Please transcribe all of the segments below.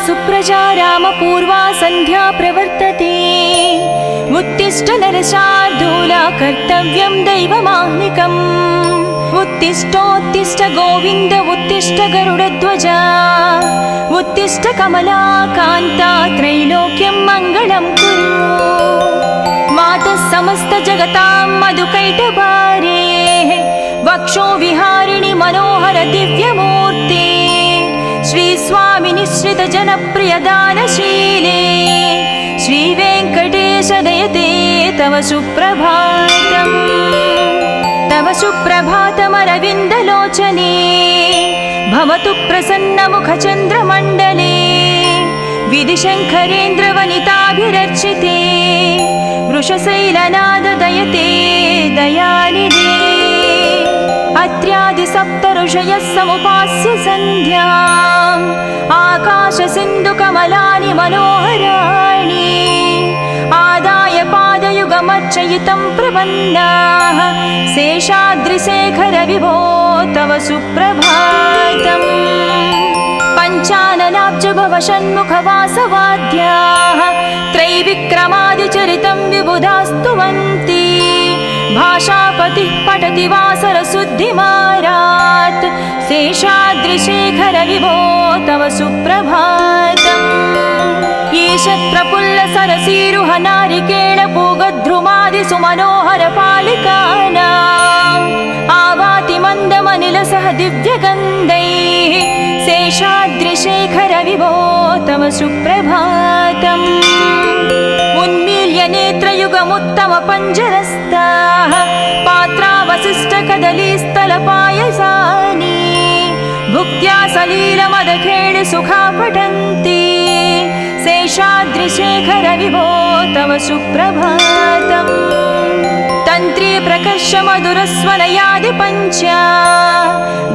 सुप्रजा रामपूर्वा सन्ध्या प्रवर्तते। उत्तिष्ठ नरशार्दूला कर्तव्यं दैवमाह्निकम्। उत्तिष्ठोत्तिष्ठ गोविन्द उत्तिष्ठ गरुडध्वजा। उत्तिष्ठ कमलाकान्ता त्रैलोक्यं मङ्गलं कुरु। मातः समस्त जगतां मधुकैटभारे वक्षो विहारिणि मनोहर दिव्यमूर्ते। श्रीस्वामि निश्रित जनप्रिय दानशीले श्रीवेङ्कटेश दयते तव सुप्रभातम्। तव सुप्रभातमरविन्दलोचने भवतु प्रसन्नमुखचन्द्रमण्डले। विधिशङ्करेन्द्रवनिताभिरर्चिते वृषशैलनाद दयते दयानिधे। अत्र्यादिसप्तऋषयः समुपास्य सन्ध्याम् आकाशसिन्धुकमलानि मनोहराणि। आदाय पादयुगमर्चयितं प्रपन्नाः शेषाद्रिशेखर विभो तव सुप्रभातम्। पञ्चाननाब्ज भव षण्मुखवासवाद्याः त्रैविक्रमादिचरितं विबुधास्तुवन्ति। भाषापतिः पठति वासरशुद्धिमारात् शेषाद्रिशेखर विभो तव सुप्रभातम्। ईशत्प्रफुल्ल सरसीरुह नारिकेळ पूगध्रुमादि सुमनोहर पालिकानाम् आवाति मन्दमनिलसह दिव्यगन्धैः शेषाद्रिशेखर विभो तव सुप्रभातम्। उन्मील्य नेत्रयुगमुत्तम पञ्जरस्ताः पात्रावशिष्टकदलीस्थलपायसानि भुक्त्या सलीलमदखेळ सुखा पठन्ति शेषाद्रिशेखर विभो तव सुप्रभातम्। तन्त्री प्रकर्ष मधुरस्वनयादि पञ्चा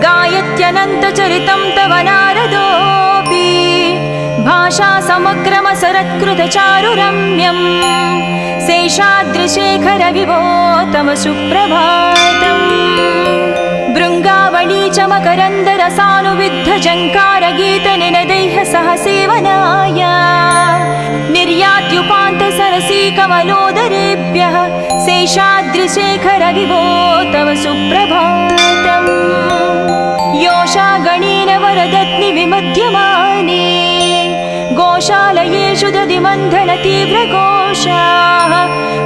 गायत्यनन्तचरितं तव नारदोऽपि। भाषा समग्रमसरत्कृतचारुरम्यम् शेषाद्रिशेखर विभो तव सुप्रभातम्। भृङ्गावळी च मकरन्दरसानुविद्ध जङ्कारगीतनिनदैः सह सेवनाय निर्यात्युपान्त सरसी कमलोदरेभ्यः शेषाद्रिशेखर विभो तव सुप्रभातम्। योषा गणेन वरदत्नि विमध्यमाने गोशालयेषु दधिमन्थन तीव्रघोषाः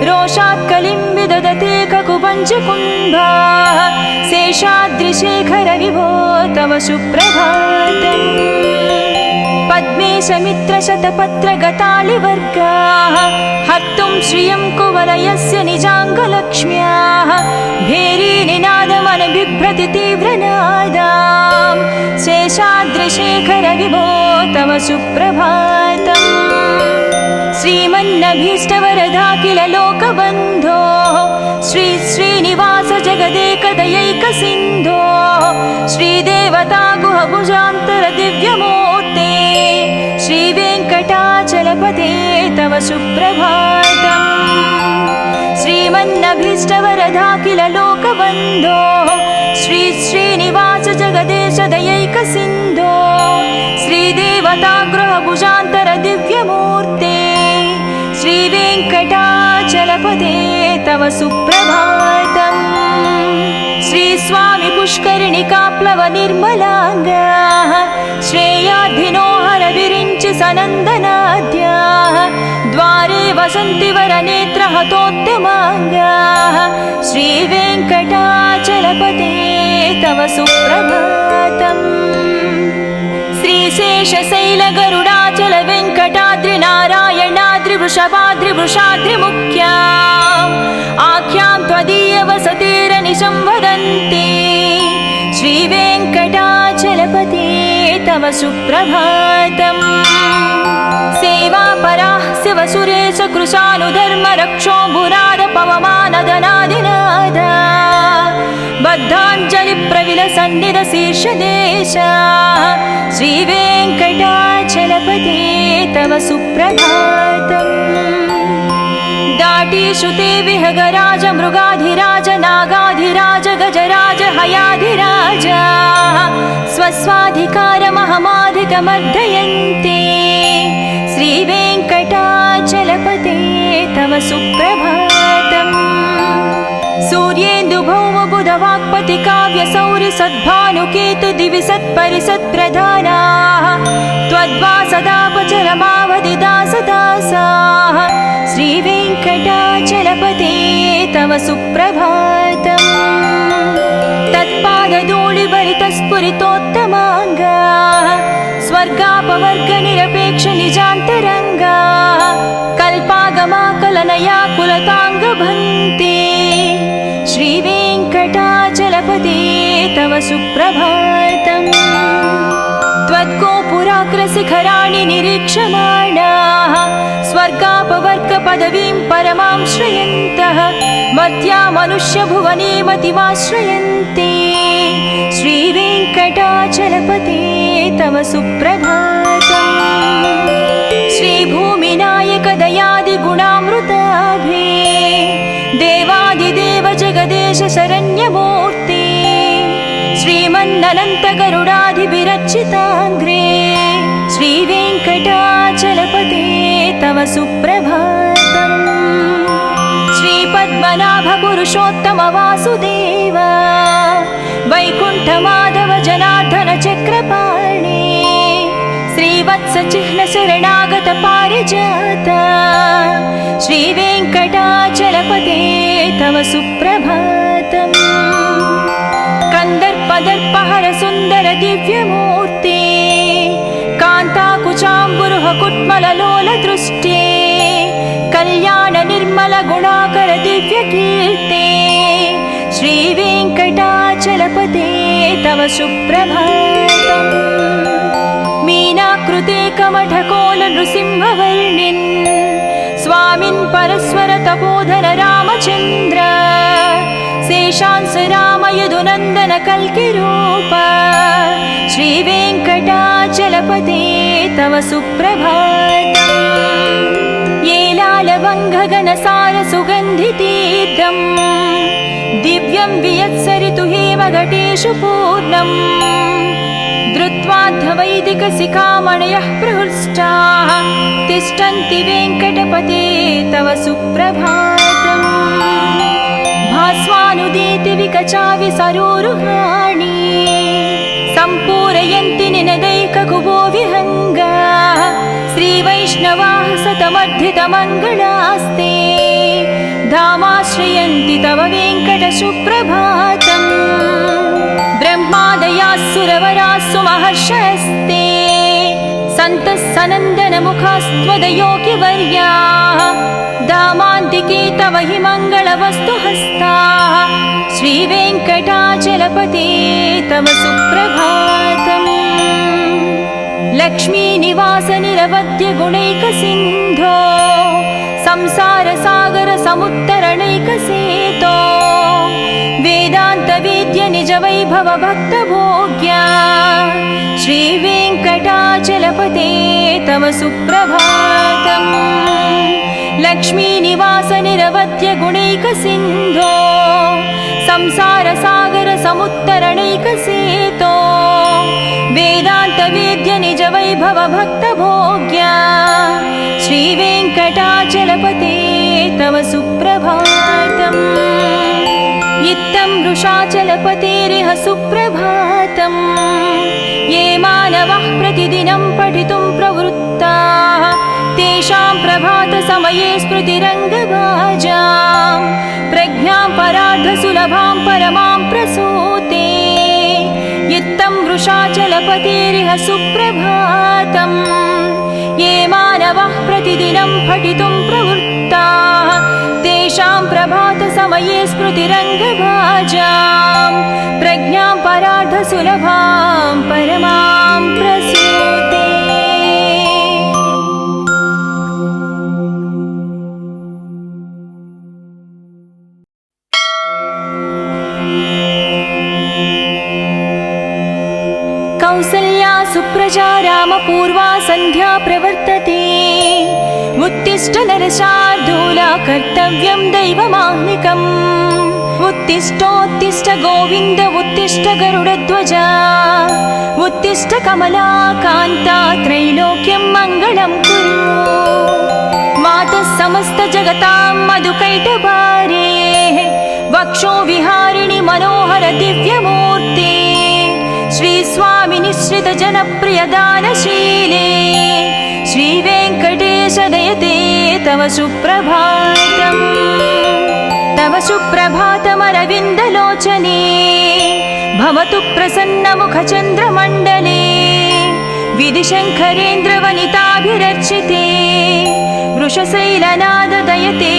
रोषात् कलिं विदधते ककुपञ्चकुम्भाः शेषाद्रिशेखर विभो तव सुप्रभातम्। पद्मेशमित्रशतपत्रगतालिवर्गाः हर्तुं श्रियं कुवलयस्य निजाङ्गलक्ष्म्याः भेरीनिनादमनबिभ्रति तीव्रनादाम् शेषाद्रिशेखर विभो तव सुप्रभातम्। श्रीमन्नभीष्टवरदाखिल लोकबन्धो श्री श्रीनिवास जगदेकदयैकसिन्धो श्रीदेवता गुहभुजान्तर दिव्यमूर्ते श्रीवेङ्कटाचलपते तव सुप्रभातम्। श्रीमन्नभीष्टवरदाखिल लोकबन्धो श्री श्रीनिवास जगदेश दयैकसिन्धो श्रीदेवता गृहभुजान्तर दिव्यमूर्ते श्रीवेङ्कटाचलपते तव सुप्रभातम्। श्रीस्वामि पुष्करिणिकाप्लव निर्मलाङ्गाः श्रेयाधिनो हरविरिञ्चि सनन्दनाद्याः द्वारे वसन्ति वरनेत्रहतोत्तमाङ्गाः श्रीवेङ्कटाचलपते तव सुप्रभातम्। श्रीशेषशैलगरुडाचल वेङ्कटाद्रिनारायणाद्रिवृषभाद्रिवृषाद्रिमुख्या आख्यां त्वदीय वसतिरनिशं वदन्ति श्रीवेङ्कटाचलपते तव सुप्रभातम्। सेवापराः शिवसुरेश कृशानुधर्मरक्षो भुराद पवमानदनादिनाद बद्धाञ्जलिप्रविलसन्निधशीर्षदेशा श्रीवेङ्कटाचलपते तव सुप्रभातम्। दाटीश्रुते विहगराज मृगाधिराज नागाधिराज गजराज हयाधिराज स्वस्वाधिकारमहमाधिकमर्दयन्ते तव सुप्रभातम् सूर्येन्दुभौमबुधवाक्पति काव्यसौरि सद्भानुकेतु दिवि सत्परिसत्प्रधानाः त्वद्वासदापचरमावधिदासदासाः श्रीवेङ्कटाचलपते तव सुप्रभातम् तत्पादधूलिभरितस्फुरितोत्तमाङ्गा स्वर्गापवर्गनिरपेक्ष निजान्तरङ्गा कल्पागमाकलनया कुलताङ्गभन्ते श्रीवेङ्कटाचलपते तव सुप्रभातम् त्वद्गोपुराग्रशिखराणि निरीक्षमाणाः स्वर्गापवर्गपदवीं परमां श्रयन्तः मध्या मनुष्यभुवने मतिमाश्रयन्ते श्रीवेङ्कटाचलपते तव सुप्रभातम् श्रीभूमिनायक दयादिगुणामृताभे देवादिदेव जगदेश शरण्यमूर्ते श्रीमन्ननन्तगरुडाधिभिरचिताङ्घ्रे श्रीवेङ्कटाचलपते तव सुप्रभातम् श्रीपद्मनाभ पुरुषोत्तम वासुदेव वैकुण्ठमाधव जनार्दन चक्रपाणे श्रीवत्सचिह्न शरणागत पारिजात श्रीवेङ्कटाचलपते तव सुप्रभातम् कन्दर्पदर्पहर सुन्दर दिव्यमूर्ते कान्ताकुचाम्बुरुह कुट्मललोलदृष्टे कल्याण निर्मल गुणाकर दिव्यकीर्ते श्रीवेङ्कटाचलपते तव सुप्रभातम् मीनाकृते कमठकोल नृसिंहवर्णिन् स्वामिन् परस्वर तपोधन रामचन्द्र शेषांस राम यदुनन्दन कल्किरूप श्रीवेङ्कटाचलपते तव सुप्रभातम् येलालवङ्घगनसार सुगन्धितीर्थम् दिव्यं वियत्सरितु हेमघटेषु पूर्णम् धृत्वाद्धवैदिकशिखामणयः प्रहृष्टाः तिष्ठन्ति वेङ्कटपते तव सुप्रभातम् भास्वानुदीति विकचाविसरोरुहाणि सम्पूरयन्ति निनदैककुभो विहङ्गाः श्रीवैष्णवाः सतमर्धितमङ्गलास्ते धामाश्रयन्ति तव वेङ्कटसुप्रभातम् ब्रह्मादयाः सुरवरास्सु महर्षयस्ते सन्तः सनन्दनमुखास्त्वदयोगिवर्याः धामान्तिके तव हि मङ्गलवस्तुहस्ताः श्रीवेङ्कटाचलपते तव सुप्रभातम् लक्ष्मीनिवास निरवध्य गुणैकसिन्धो संसारसागर समुत्तरणैकसेतो वेदान्तवेद्य निज वैभव भक्तभोग्या श्रीवेङ्कटाचलपते तव सुप्रभातम् लक्ष्मीनिवास निरवध्य गुणैकसिन्धो संसारसागर समुत्तरणैकसेतो वेदान्तवेद्य निज वैभव भक्तभोग्या श्रीवेङ्कटाचलपते तव सुप्रभातम् इत्थं वृषाचलपतेरिह सुप्रभातम् ये मानवः प्रतिदिनं पठितुं प्रवृत्ताः तेषां प्रभातसमये स्मृतिरङ्गभाजां प्रज्ञां परार्धसुलभां परमां प्रसूते इत्थं वृषाचलपतेरिह सुप्रभातम् ये मानवः प्रतिदिनं पठितुं प्रवृत्ताः तेषां प्रभातसमये स्मृतिरङ्गभाजां प्रज्ञां परार्धसुलभां परमां प्रसूते कौसल्या सुप्रजा रामपूर्वा सन्ध्या प्रवर्तते उत्तिष्ठ नरशार्दूला कर्तव्यं दैवमाह्निकम् उत्तिष्ठोत्तिष्ठ गोविन्द उत्तिष्ठ गरुडध्वजा उत्तिष्ठ कमलाकान्ता त्रैलोक्यं मङ्गलं कुरु मातः समस्त जगतां मधुकैटभारे वक्षो विहारिणि मनोहर दिव्यमूर्ते श्री स्वामी निश्रित जनप्रिय दानशीले श्री वेंकटेश दयते तव सुप्रभातम् तव सुप्रभातमरविन्दलोचने भवतु प्रसन्नमुखचन्द्रमण्डले विधिशङ्करेन्द्रवनिताभिरर्चिते वृषशैलनाद दयते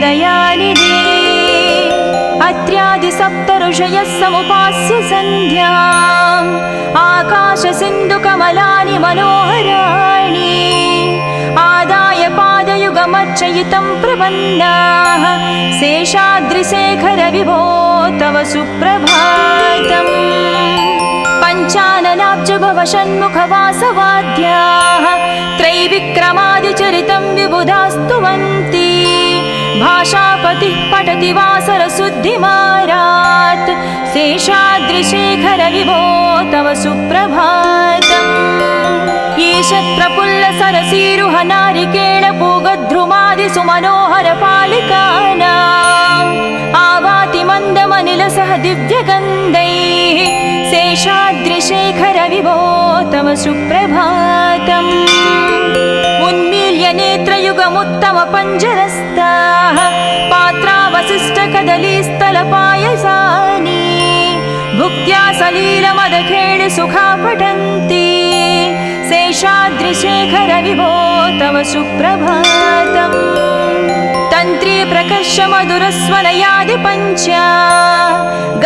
दयानिधे अत्र्यादिसप्तऋषयः समुपास्य सन्ध्याम् आकाशसिन्धुकमलानि मनोहराणि आदाय पादयुगमर्चयितं प्रपन्नाः शेषाद्रिशेखर विभो तव सुप्रभातम् पञ्चाननाब्ज भव षण्मुखवासवाद्याः त्रैविक्रमादिचरितं विबुधास्तुवन्ति भाषापतिः पठति वासरशुद्धिमारात् शेषाद्रिशेखर विभो तव सुप्रभातम् ईषत्प्रफुल्ल सरसीरुह नारिकेळ पूगद्रुमादि सुमनोहर पालिकानाम् आवाति मन्दमनिलसह दिव्यगन्धैः शेषाद्रिशेखर विभो तव सुप्रभातम् उन्मील्य नेत्रयुगमुत्तम पञ्जरस्ताः पात्रावशिष्टकदलीस्थलपायसानि भुक्त्या सलीलमदखेळि सुखा पठन्ति शेषाद्रिशेखर विभो तव सुप्रभातम् तन्त्री प्रकर्ष मधुरस्वनयादि पञ्च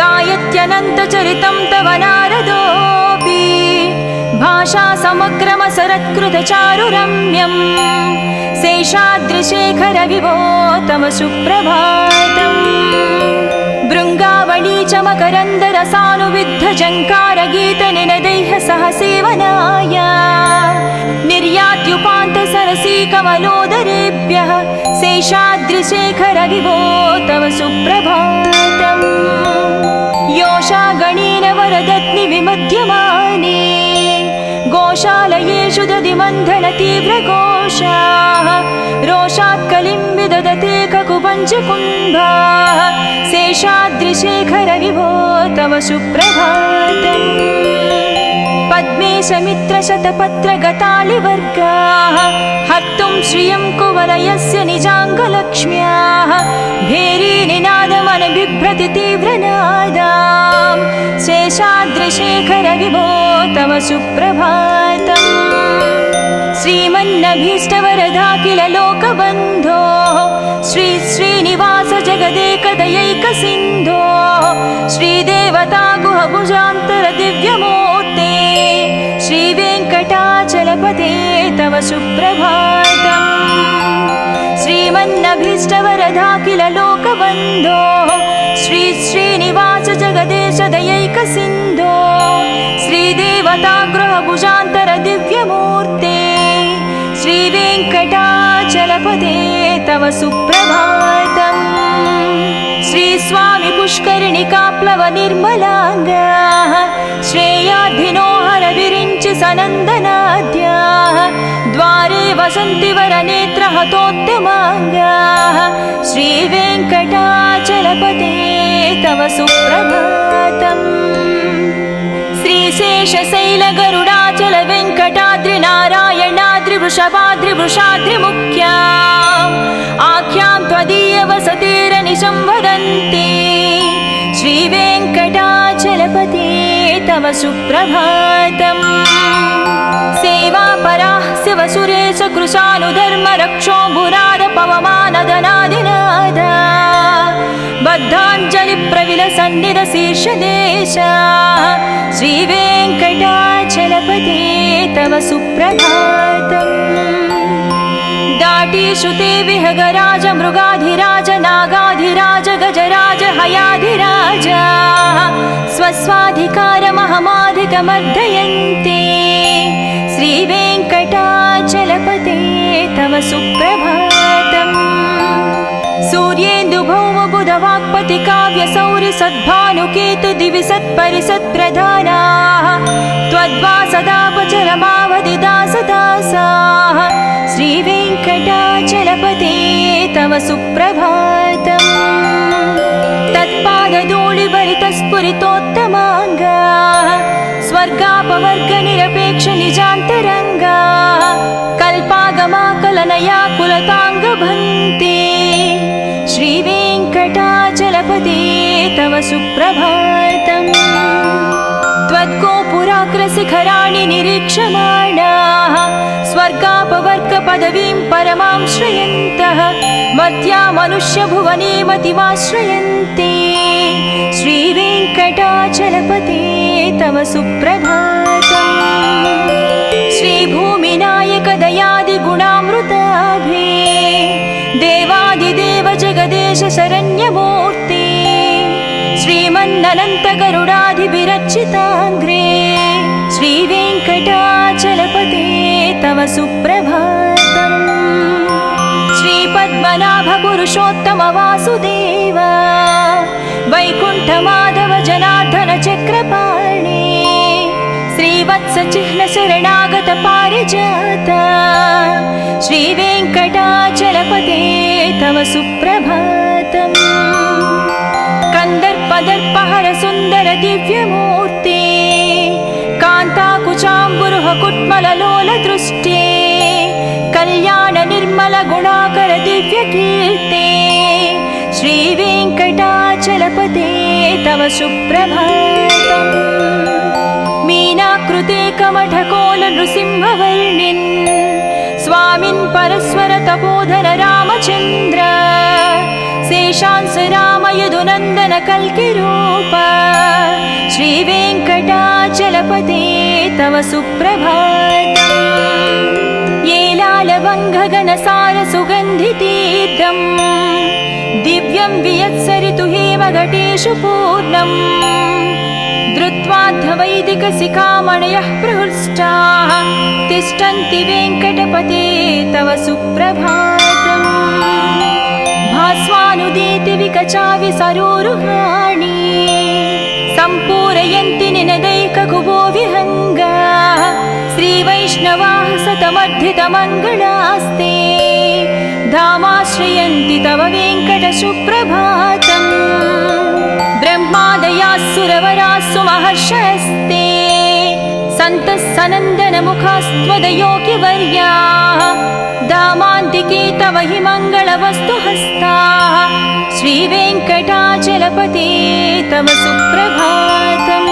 गायत्यनन्तचरितं तव नारदोऽपि भाषा समग्रमसरत्कृतचारुरम्यम् शेषाद्रिशेखर विभो तव सुप्रभातम् भृङ्गावळी च मकरन्दरसानुविद्धझङ्कारगीतनिनदैः सह सेवनाय निर्यात्युपान्तसरसी कमलोदरेभ्यः शेषाद्रिशेखर विभो तव सुप्रभातम् योषा गणेन वरदत्नि विमध्यमाने गोशालयेषु दधिमन्थन तीव्रघोषाः रोषात् कलिं विदधते ककुपञ्चकुम्भाः शेषाद्रिशेखर विभो तव सुप्रभातम् पद्मेशमित्रशतपत्रगतालिवर्गाः हर्तुं श्रियं कुवलयस्य निजाङ्गलक्ष्म्याः भेरीनिनादमनबिभ्रति तीव्रनादाम् शेषाद्रिशेखर विभो तव सुप्रभातम् श्रीमन्नभीष्टवरदाखिल लोकबन्धो श्री श्रीनिवास जगदेकदयैकसिन्धो श्रीदेवता गुहभुजान्तर दिव्यमूर्ते श्रीवेङ्कटाचलपते तव सुप्रभातम् श्रीमन्नभीष्टवरदाखिल लोकबन्धो श्री श्रीनिवास जगदेश दयैकसिन्धो श्रीदेवता गृहभुजान्तर दिव्यमूर्ते श्रीवेङ्कटाचलपते तव सुप्रभातम् श्री स्वामी पुष्करिणिकाप्लव निर्मलाङ्गाः श्रेयाधिनो हर विरिञ्चि सनन्दनाद्याः द्वारे वसन्ति वरनेत्र हतोद्यमाङ्गाः श्रीवेङ्कटाचलपते तव सुप्रभातम् श्रीशेषशैलगरुडाचल वेङ्कटाद्रिनारायणाद्रिवृषभाद्रिवृषाद्रिमुख्या आख्यां त्वदीयवसतिरनिशं वदन्ति श्रीवेङ्कटाचलपते तव सुप्रभातम् सेवापराः शिवसुरेश कृशानुधर्म रक्षोऽम्बुराद पवमानदनादिनाद बद्धाञ्जलिप्रविलसन्निधशीर्षदेशा श्रीवेङ्कटाचलपते तव सुप्रभातम् दाटीशुते विहगराज मृगाधिराज नागाधिराज गजराज हयाधिराज स्वस्वाधिकारमहमाधिकमर्दयन्ते श्रीवेङ्कटाचलपते तव सुप्रभातम् सूर्येन्दुभौमबुधवाक्पति काव्यसौरि सद्भानुकेतु दिवि सत्परिसत्प्रधानाः त्वद्वासदापचरमावधि दासदासाः श्रीवेङ्कटाचलपते तव सुप्रभातम् तत्पादधूलिभरितस्फुरितोत्तमाङ्गा स्वर्गापवर्गनिरपेक्ष निजान्तरङ्गा कल्पागमाकलनया कुलताङ्गभन्ते श्रीवेङ्कटाचलपते तव सुप्रभातम् त्वद्गोपुराग्रशिखराणि निरीक्षमाणाः स्वर्गापवर्गपदवीं परमां श्रयन्तः मर्त्या मनुष्यभुवने मतिमाश्रयन्ते श्रीवेङ्कटाचलपते तव सुप्रभातम् श्रीभूमिनायक दयादिगुणामृताभे देवादिदेव जगदेश शरण्यमूर्ते श्रीमन्ननन्तगरुडाधिभिरर्चिताङ्घ्रे श्रीवेङ्कटाचलपते तव सुप्रभातम् श्रीपद्मनाभपुरुषोत्तम वासुदेव वैकुण्ठमाधव जनार्दन चक्रपाणे श्रीवत्सचिह्न शरणागत पारिजात श्रीवेङ्कटाचलपते तव सुप्रभातम् कंदर्पदर्पहर सुंदर दिव्यमूर्ते कांताकुचाम्बुरुह कुट्मललोल दृष्टे कल्याण निर्मल गुणाकर दिव्यकीर्ते श्रीवेङ्कटाचलपते तव सुप्रभातम् मीनाकृते कमठकोल नृसिंहवर्णिन् स्वामिन् परस्वर तपोधन रामचन्द्र शेषांस राम यदुनन्दन कल्किरूप श्रीवेङ्कटाचलपते तव सुप्रभातम् येलालवङ्घगणसार सुगन्धितीर्थम् दिव्यं वियत्सरितु हेमघटेषु पूर्णम् धृत्वाद्धवैदिकशिखामणयः प्रहृष्टाः तिष्ठन्ति वेङ्कटपते तव सुप्रभातम् भास्वानुदीति विकचाविसरोरुहाणि सम्पूरयन्ति निनदैककुबो विहङ्गा श्रीवैष्णवाः सतमर्धितमङ्गलास्ते धामाश्रयन्ति तव वेङ्कटसुप्रभातम् ब्रह्मादयाः सुरवराः सुमहर्षयस्ते सन्तः सनन्दनमुखास्त्वदयोगिवर्याः धामान्तिके तव हि मङ्गलवस्तुहस्ताः श्रीवेङ्कटाचलपते तव सुप्रभातम्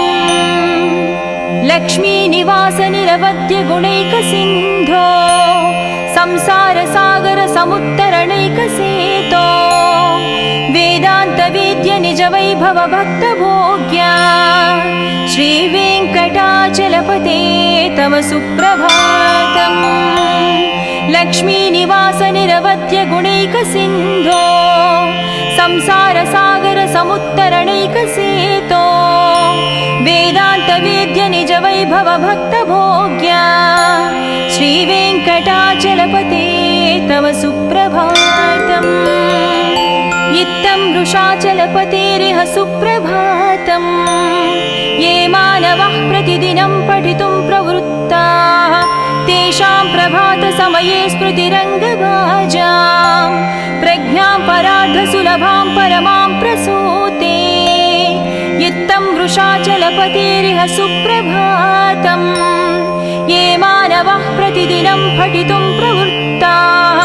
लक्ष्मीनिवास निरवध्य गुणैकसिन्धो संसारसागर समुत्तरणैकसेतो वेदान्तवेद्य निज वैभव भक्तभोग्या श्रीवेङ्कटाचलपते तव सुप्रभातम् लक्ष्मीनिवास निरवध्य गुणैकसिन्धो संसारसागर समुत्तरणैकसेतो वेदान्तवेद्य निज वैभव भक्तभोग्या श्रीवेङ्कटाचलपते तव सुप्रभातम् इत्थं वृषाचलपतेरिह सुप्रभातम् ये मानवः प्रतिदिनं पठितुं प्रवृत्ताः तेषां प्रभातसमये स्मृतिरङ्गभाजां प्रज्ञां परार्धसुलभां परमां प्रसूते इत्थं वृषाचलपतेरिह सुप्रभातम् ये मानवः प्रतिदिनं पठितुं प्रवृत्ताः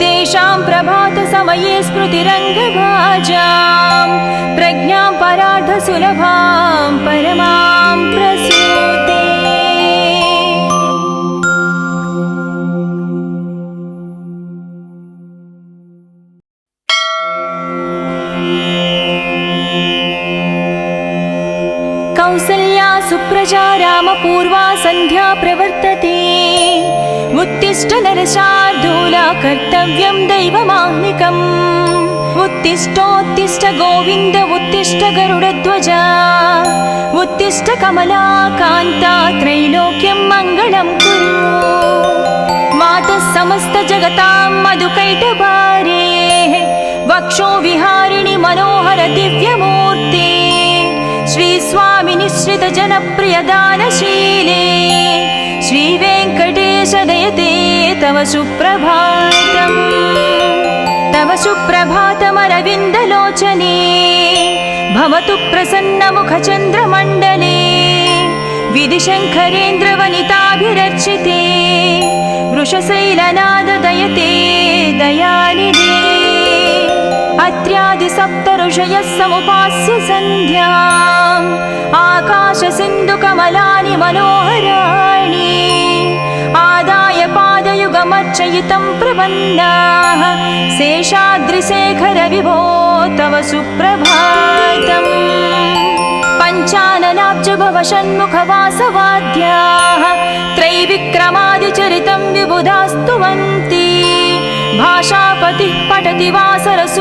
तेषां प्रभातसमये स्मृतिरङ्गभाजां प्रज्ञां परार्धसुलभां परमां प्रसूते कौसल्या सुप्रजा रामपूर्वा सन्ध्या प्रवर्तते उत्तिष्ठ नरशार्दूला कर्तव्यं दैवमाह्निकम् उत्तिष्ठोत्तिष्ठ गोविन्द उत्तिष्ठ गरुडध्वजा उत्तिष्ठ कमलाकान्ता त्रैलोक्यं मङ्गलं कुरु मातः समस्त जगतां मधुकैटभारे वक्षो विहारिणि मनोहर दिव्यमूर्ते श्री स्वामी निश्रित जनप्रिय दानशीले श्रीवेङ्कटेश दयते तव सुप्रभातम् तव सुप्रभातमरविन्दलोचने भवतु प्रसन्नमुखचन्द्रमण्डले विधिशङ्करेन्द्रवनिताभिरर्चिते वृषशैलनाददयते दयानिधे अत्र्यादिसप्तऋषयः समुपास्य सन्ध्याम् आकाशसिन्धुकमलानि मनोहराणि आदाय पादयुगमर्चयितं प्रपन्नाः शेषाद्रिशेखर विभो तव सुप्रभातम् पञ्चाननाब्ज भव षण्मुखवासवाद्याः त्रैविक्रमादिचरितं विबुधास्तुवन्ति भाषापतिः पठति वासरशुद्धिमारात्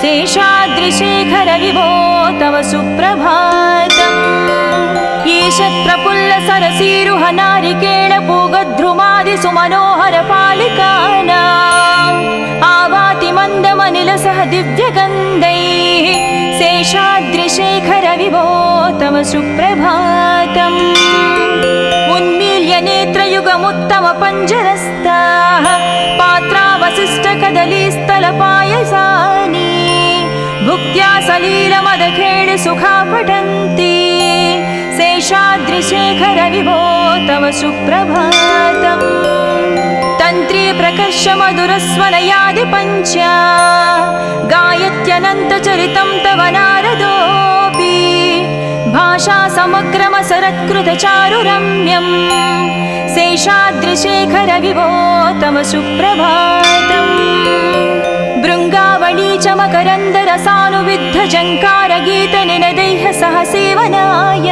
शेषाद्रिशेखर विभो तव सुप्रभातम् ईषत्प्रफुल्लसरसीरुह नारिकेळपूगद्रुमादिसुमनोहरपालिकानाम् आवाति मन्दमनिलसह दिव्यगन्धैः शेषाद्रिशेखर विभो तव सुप्रभातम् उन्मील्य नेत्रयुगमुत्तमपञ्जरस्ताः पात्रावशिष्टकदलीस्थलपायसानि भुक्त्या सलीलमदखेळि सुखा पठन्ति शेषाद्रिशेखर विभो तव सुप्रभातम् तन्त्री प्रकर्ष मधुरस्वनयादि पञ्चा गायत्यनन्तचरितं तव नारदोऽपि भाषा समग्रमसरत्कृतचारुरम्यम् शेषाद्रिशेखर विभो तव सुप्रभातम् भृङ्गावळी च मकरन्दरसानुविद्धझङ्कारगीतनिनदैः सह सेवनाय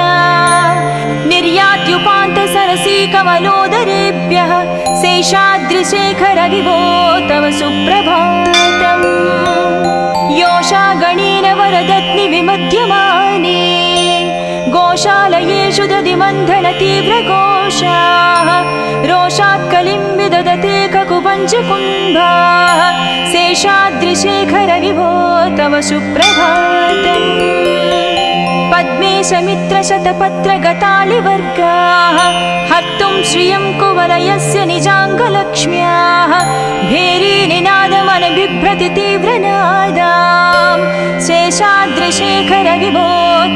निर्यात्युपान्तसरसीकमलोदरेभ्यः शेषाद्रिशेखर विभो तव सुप्रभातम् योषा गणेन वरदत्नि विमध्यमाने गोशालयेषु दधिमन्थन तीव्रघोषाः रोषात् कलिं विदधते ककुपञ्चकुम्भाः शेषाद्रिशेखर विभो तव सुप्रभातम् पद्मेशमित्रशतपत्रगतालिवर्गाः हर्तुं श्रियं कुवलयस्य निजाङ्गलक्ष्म्याः भेरीनिनादमनबिभ्रति तीव्रनादाम् शेषाद्रिशेखर विभो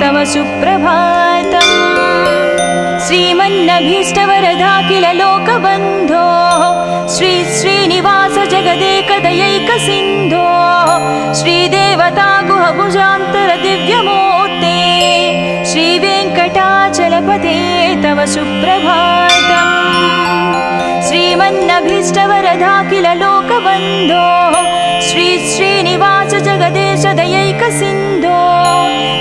तव सुप्रभातम् श्रीमन्नभीष्टवरदाखिल लोकबन्धो श्री श्रीनिवास जगदेकदयैकसिन्धो श्रीदेवता गुहभुजान्तर दिव्यमूर्ते श्रीवेङ्कटाचलपते तव सुप्रभातम् श्रीमन्नभीष्टवरदाखिल लोकबन्धो श्री श्रीनिवास जगदेश दयैकसिन्धो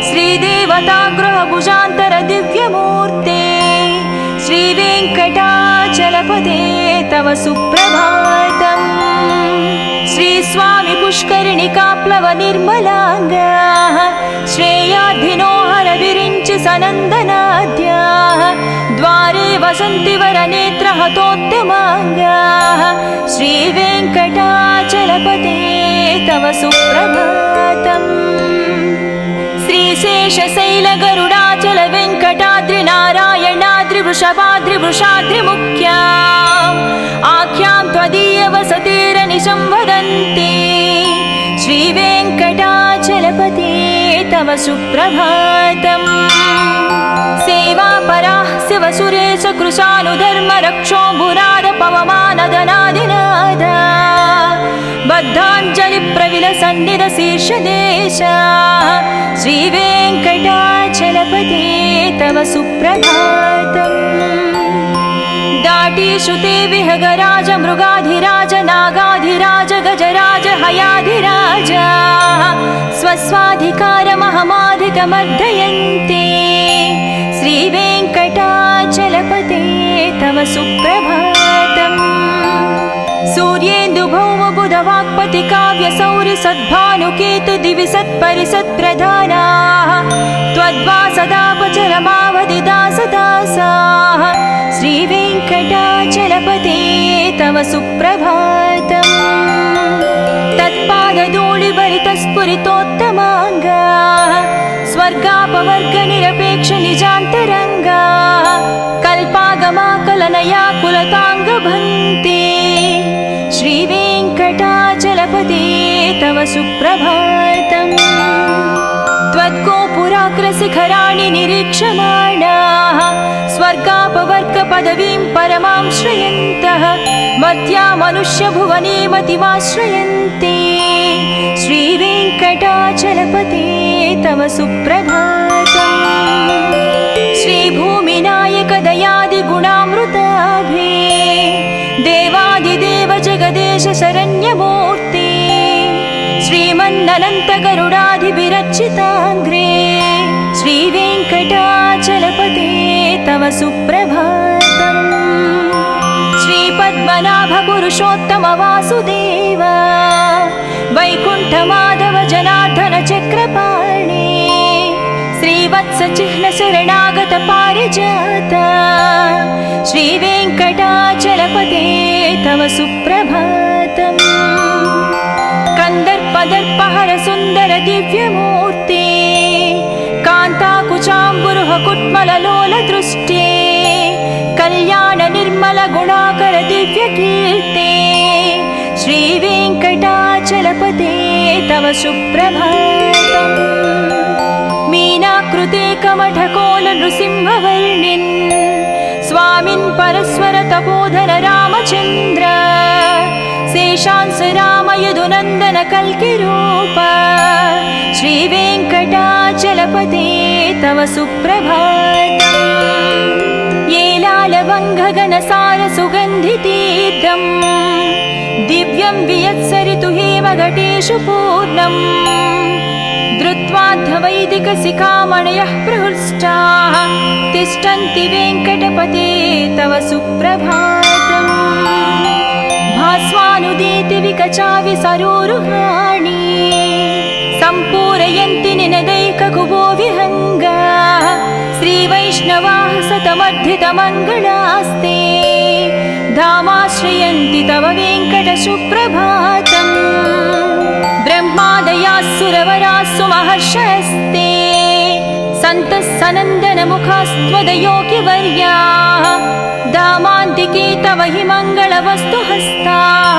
श्रीदेवता गृहभुजान्तर दिव्यमूर्ते श्रीवेङ्कटाचलपते तव सुप्रभातम् श्रीस्वामि पुष्करिणिकाप्लव निर्मलाङ्गाः श्रेयाद्धिनोहर विरिञ्चि सनन्दनाद्याः द्वारे वसन्ति वरनेत्रहतोत्तमाङ्गाः श्रीवेङ्कटाचलपते तव सुप्रभातम् श्रीशेषशैलगरुडाचल वेङ्कटाद्रिनारायणाद्रिवृषभाद्रिवृषाद्रिमुख्याम् आख्यां त्वदीयवसतेरनिशं वदन्ति श्रीवेङ्कटाचलपते तव सुप्रभातम् सेवापराः शिवसुरेश कृशानुधर्मरक्षोऽम्बुराद पवमानदनादिनादा बद्धाञ्जलिप्रविलसन्निधशीर्षदेशा श्रीवेङ्कटाचलपते तव सुप्रभातम् दाटीश्रुते विहगराज मृगाधिराज नागाधिराज गजराज हयाधिराज स्वस्वाधिकारमहमाधिकमर्दयन्ते श्रीवेङ्कटाचलपते तव सुप्रभातम् सूर्येन्दुभौमबुधवाक्पति काव्यसौरि सद्भानुकेतु दिवि सत्परिसत्प्रधानाः त्वद्वासदापचरमावधिदासदासाः श्रीवेङ्कटाचलपते तव सुप्रभातम् तत्पादधूलिभरितस्फुरितोत्तमाङ्गाः स्वर्गापवर्गनिरपेक्षनिजान्तरङ्गाः कल्पागमाकलनया कुलताङ्गभन्ते श्रीवेङ्कटा तव सुप्रभातम् त्वद्गोपुराग्रशिखराणि निरीक्षमाणाः स्वर्गापवर्गपदवीं परमां श्रयन्तः मर्त्या मनुष्यभुवने मतिमाश्रयन्ते श्रीवेङ्कटाचलपते तव सुप्रभातम् श्रीभूमिनायक दयादिगुणामृताभे देवादिदेव जगदेश शरण्यमूर्ते श्रीमन्ननन्त गरुडाधिभिरर्चिताग्रे श्रीवेङ्कटाचलपते तव सुप्रभातम् श्रीपद्मनाभ पुरुषोत्तम वासुदेव वैकुण्ठमाधव जनार्दन चक्रपाणे श्रीवत्स चिह्न शरणागत पारिजात श्रीवेङ्कटाचलपते तव सुप्रभातम् कंदर्पदर्पहर सुंदर दिव्यमूर्ते कान्ताकुचाम्बुरुह कुट्मललोल दृष्टे कल्याण निर्मल गुणाकर दिव्यकीर्ते श्रीवेङ्कटाचलपते तव सुप्रभातम् मीनाकृते कमठकोल नृसिंहवर्णिन् स्वामिन् परस्वर तपोधन रामचन्द्र शेषांस राम यदुनन्दन कल्किरूप श्रीवेङ्कटाचलपते तव सुप्रभातम् येलालवङ्घगणसार सुगन्धितीर्थम् दिव्यं वियत्सरितु हेमघटेषु पूर्णम् धृत्वाद्धवैदिकशिखामणयः प्रहृष्टाः तिष्ठन्ति वेङ्कटपते तव सुप्रभातम् भास्वानुदीति विकचाविसरोरुहाणि सम्पूरयन्ति निनदैककुबो विहङ्गाः श्रीवैष्णवाः सतमर्धितमङ्गलास्ते धामाश्रयन्ति तव वेङ्कट सुप्रभातम् ब्रह्मादयास्सुरवरास्सु महर्षयस्ते सन्तः सनन्दनमुखास्त्वदयोगिवर्याः दामान्तिके तव हि मङ्गलवस्तुहस्ताः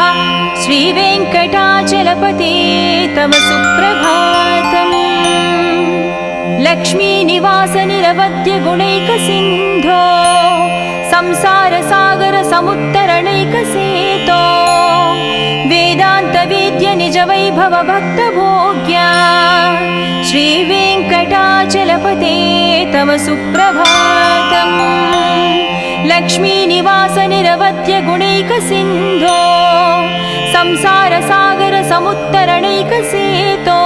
श्रीवेङ्कटाचलपते तव सुप्रभातम् लक्ष्मीनिवास निरवध्य गुणैकसिन्धो संसारसागर समुत्तरणैकसेतो वेदान्तवेद्य निज वैभव भक्तभोग्या श्रीवेङ्कटाचलपते तव सुप्रभातम् लक्ष्मीनिवास निरवध्य गुणैकसिन्धो संसारसागर समुत्तरणैकसेतो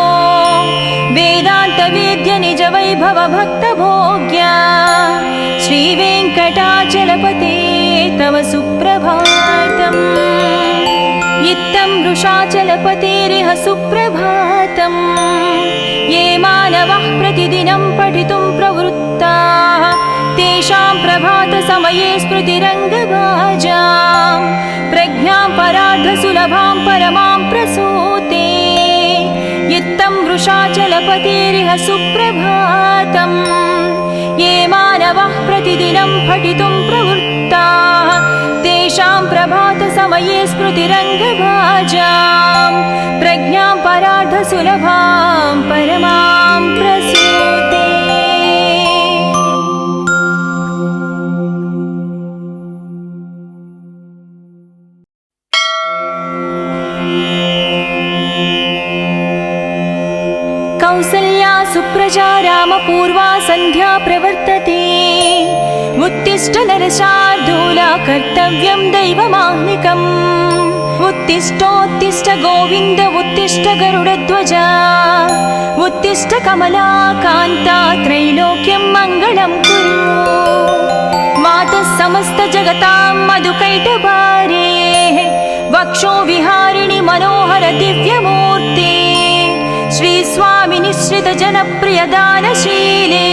वेदान्तवेद्य निज वैभव भक्तभोग्या श्रीवेङ्कटाचलपते तव सुप्रभातम् इत्थं वृषाचलपतेरिह सुप्रभातम् ये मानवः प्रतिदिनं पठितुं प्रवृत्ताः तेषां प्रभातसमये स्मृतिरङ्गभाजां प्रज्ञां परार्धसुलभां परमां प्रसूते इत्थं वृषाचलपतेरिह सुप्रभातम् ये मानवः प्रतिदिनं पठितुं प्रवृत्ताः तेषां प्रभातसमये स्मृतिरङ्गभाजां प्रज्ञां परार्धसुलभां परमां प्रसूते कौसल्या सुप्रजा रामपूर्वा सन्ध्या प्रवर्तते उत्तिष्ठ नरशार्दूला कर्तव्यं दैवमाह्निकम् उत्तिष्ठोत्तिष्ठ गोविन्द उत्तिष्ठ गरुडध्वजा उत्तिष्ठ कमला कान्ता त्रैलोक्यं मङ्गलं कुरु मातः समस्त जगतां मधुकैटभारे वक्षो विहारिणि मनोहर दिव्यमूर्ते श्री स्वामी निश्रित जनप्रिय दानशीले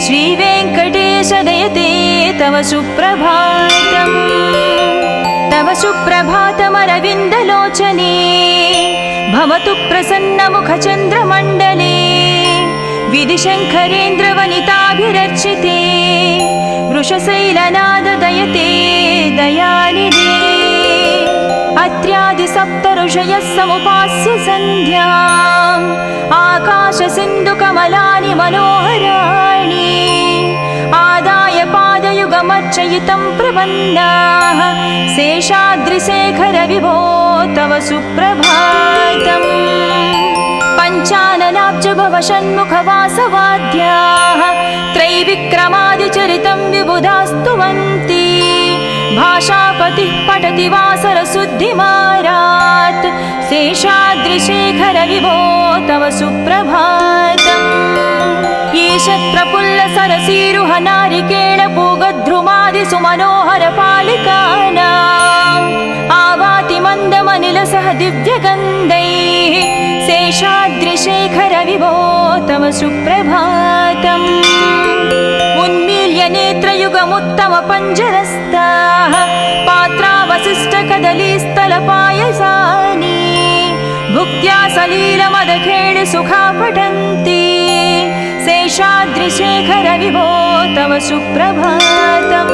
श्री वेङ्कटेश दयते तव सुप्रभातम् तव सुप्रभातमरविन्दलोचने भवतु प्रसन्नमुखचन्द्रमण्डले विधिशङ्करेन्द्रवनिताभिरर्चिते वृषशैलनाद दयते दयानिधे अत्र्यादि सप्त ऋषयः समुपास्य सन्ध्याम् आकाश सिन्धु कमलानि मनोहराणि आदाय पादयुगमर्चयितं प्रपन्नाः शेषाद्रिशेखर विभो तव सुप्रभातम् पञ्चाननाब्ज भव षण्मुखवासवाद्याः त्रैविक्रमादिचरितं विबुधास्तुवन्ति भाषापतिः पठति वासरशुद्धिमारात् शेषाद्रिशेखर विभो तव सुप्रभातम् ईषत् प्रफुल्ल सरसीरुह नारिकेळ पूगद्रुमादि सुमनोहर पालिकानाम् आवाति मन्दमनिलसह दिव्यगन्धैः शेषाद्रिशेखर विभो तव सुप्रभातम् उन्मील्य नेत्रयुगमुत्तम पञ्जरस्ताः पात्रावशिष्टकदलीस्थलपायसानि भुक्त्या सलीलमदखेळ सुखा पठन्ति शेषाद्रिशेखर विभो तव सुप्रभातम्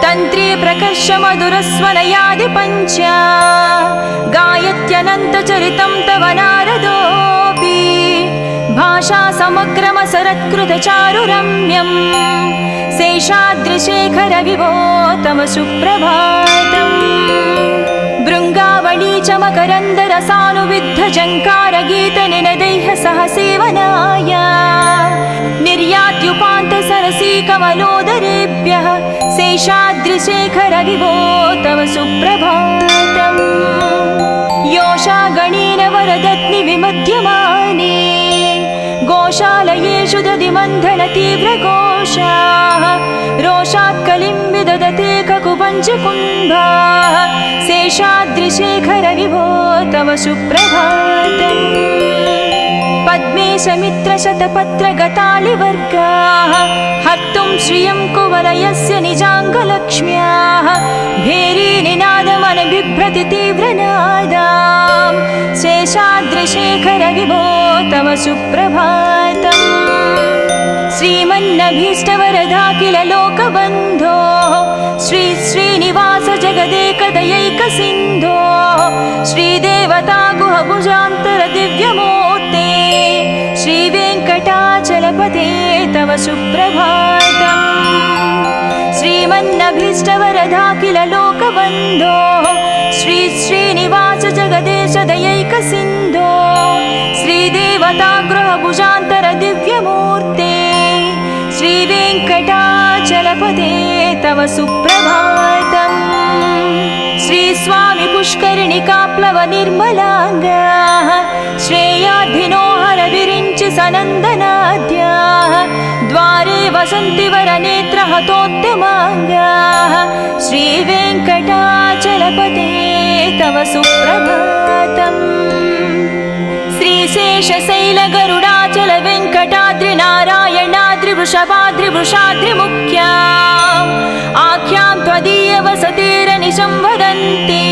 तन्त्री प्रकर्ष मधुरस्वनयादि पञ्चा गायत्यनन्तचरितं तव नारदोऽपि भाषा समग्रमसरत्कृतचारुरम्यम् शेषाद्रिशेखर विभो तव सुप्रभातम् भृङ्गावळी च मकरन्दरसानुविद्ध जङ्कारगीतनिनदैः सह सेवनाय निर्यात्युपान्त सरसी कमलोदरेभ्यः शेषाद्रिशेखर विभो तव सुप्रभातम् योषा गणेन वरदत्नि विमध्यमाने गोशालयेषु दधिमन्थन तीव्रघोषाः रोषात् कलिं विदधते ककुपञ्चकुम्भाः शेषाद्रिशेखर विभो तव सुप्रभातम् पद्मेशमित्रशतपत्रगतालिवर्गाः हर्तुं श्रियं कुवलयस्य निजाङ्गलक्ष्म्याः भेरीनिनादमनबिभ्रति तीव्रनादाम् शेषाद्रिशेखर विभो तव सुप्रभातम् श्रीमन्नभीष्टवरदाखिल लोकबन्धो श्री श्रीनिवास जगदेकदयैकसिन्धो श्रीदेवता गुहभुजान्तर दिव्यमूर्ते श्रीवेङ्कटाचलपते तव सुप्रभातम् श्रीमन्नभीष्टवरदाखिल लोकबन्धो श्री श्रीनिवास जगदेश दयैकसिन्धो श्रीदेवता गृहभुजान्तर दिव्यमूर्ते श्रीवेङ्कटाचलपते तव सुप्रभातम् श्रीस्वामि पुष्करिणिकाप्लव निर्मलाङ्गाः श्रेयाधिनोहर विरिञ्चि सनन्दनाद्याः द्वारे वसन्ति वरनेत्रहतोत्तमाङ्गाः श्रीवेङ्कटाचलपते तव सुप्रभातम् श्रीशेषशैलगरुडाचल वेङ्कटाद्रि नारायणाद्रि वृषभाद्रि वृषाद्रिमुख्या आख्यां त्वदीयवसतेरनिशं वदन्ति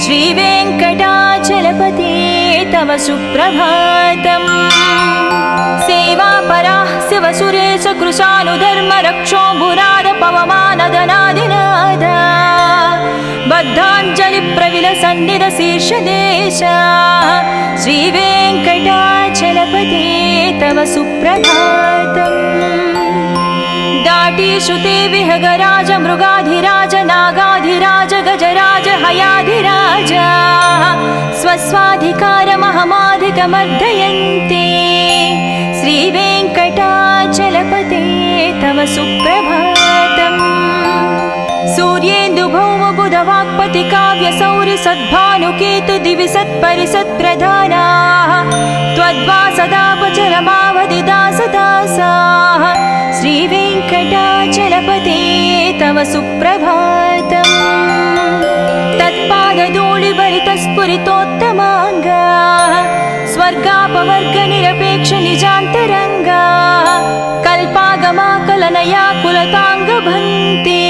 श्रीवेङ्कटाचलपते तव सुप्रभातम् सेवापराः शिवसुरेश कृशानुधर्म रक्षोऽम्बुराद पवमानदनादिनादा बद्धाञ्जलि प्रविलसन्निध शीर्षदेशाः श्रीवेङ्कटाचलपते तव सुप्रभातम् दाटीषु ते विहगराज मृगाधिराज नागाधिराज गजराज हयाधिराज स्वस्वाधिकारमहमाधिकमर्दयन्ते श्रीवेङ्कटाचलपते तव सुप्रभातम् सूर्येन्दुभौमबुधवाक्पति काव्यसौरि सद्भानुकेतु दिवि सत्परिसत्प्रधानाः त्वद्वासदापचरमावधिदासदासाः श्रीवेङ्कटाचलपते तव सुप्रभातम् तत्पादधूलिभरितस्फुरितोत्तमाङ्गाः स्वर्गापवर्गनिरपेक्ष निजान्तरङ्गाः कल्पागमाकलनया कुलताङ्गभन्ते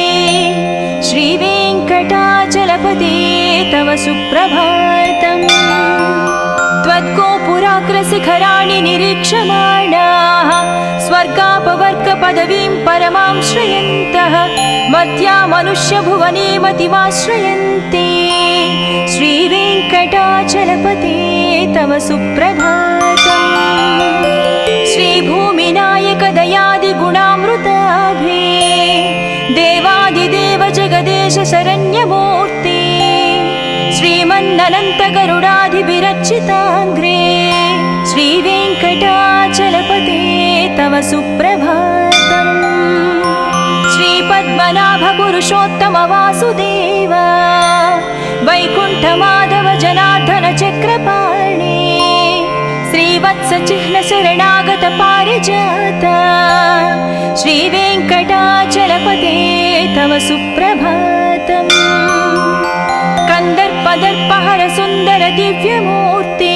श्रीवेङ्कटाचलपते तव सुप्रभातम् त्वद्गोपुराग्रशिखराणि निरीक्षमाणाः स्वर्गापवर्गपदवीं परमां श्रयन्तः मर्त्या मनुष्यभुवने मतिमाश्रयन्ते चलपते तव सुप्रभातम् श्रीभूमिनायक दयादिगुणामृताभे देवादिदेव जगदेश शरण्यमूर्ते श्रीमन्ननन्त गरुडाधिभिरर्चिताङ्घ्रे श्रीवेङ्कटाचलपते तव सुप्रभातम् श्रीपद्मनाभ पुरुषोत्तम वासुदेव वैकुण्ठमाधव जनार्दन चक्रपाणे श्रीवत्स चिह्न शरणागत पारिजात श्रीवेङ्कटाचलपते तव सुप्रभातम् कन्दर्पदर्पहर सुन्दर दिव्यमूर्ते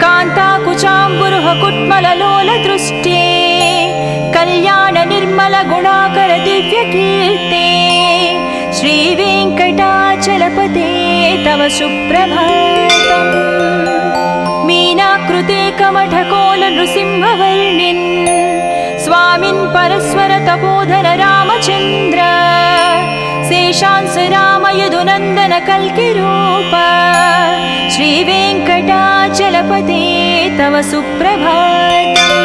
कान्ताकुचाम्बुरुह कुट्मललोल दृष्टे कल्याण निर्मल गुणाकर दिव्यकीर्ते श्रीवेङ्कटाचलपते तव सुप्रभातम् मीनाकृते कमठकोल नृसिंहवर्णिन् स्वामिन् परस्वर तपोधन रामचन्द्र शेषांस राम यदुनन्दन कल्किरूप श्रीवेङ्कटाचलपते तव सुप्रभातम्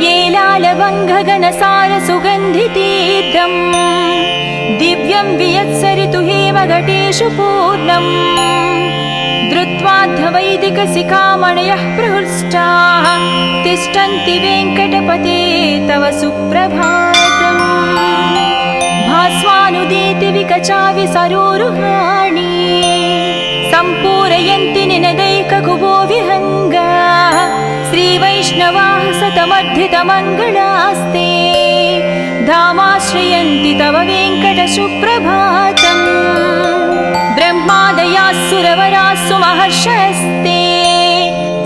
येलालवङ्घगनसार सुगन्धितीर्थम् दिव्यं वियत्सरितु हेमघटेषु पूर्णम् धृत्वाद्धवैदिकशिखामणयः प्रहृष्टाः तिष्ठन्ति वेङ्कटपते तव सुप्रभातम् भास्वानुदीति विकचाविसरोरुहाणि सम्पूरयन्ति निनदैककुबो विहङ्गा श्रीवैष्णवाः सतमर्धितमङ्गलास्ते धामाश्रयन्ति तव वेङ्कट सुप्रभातम् ब्रह्मादयास्सुरवरास्सु महर्षयस्ते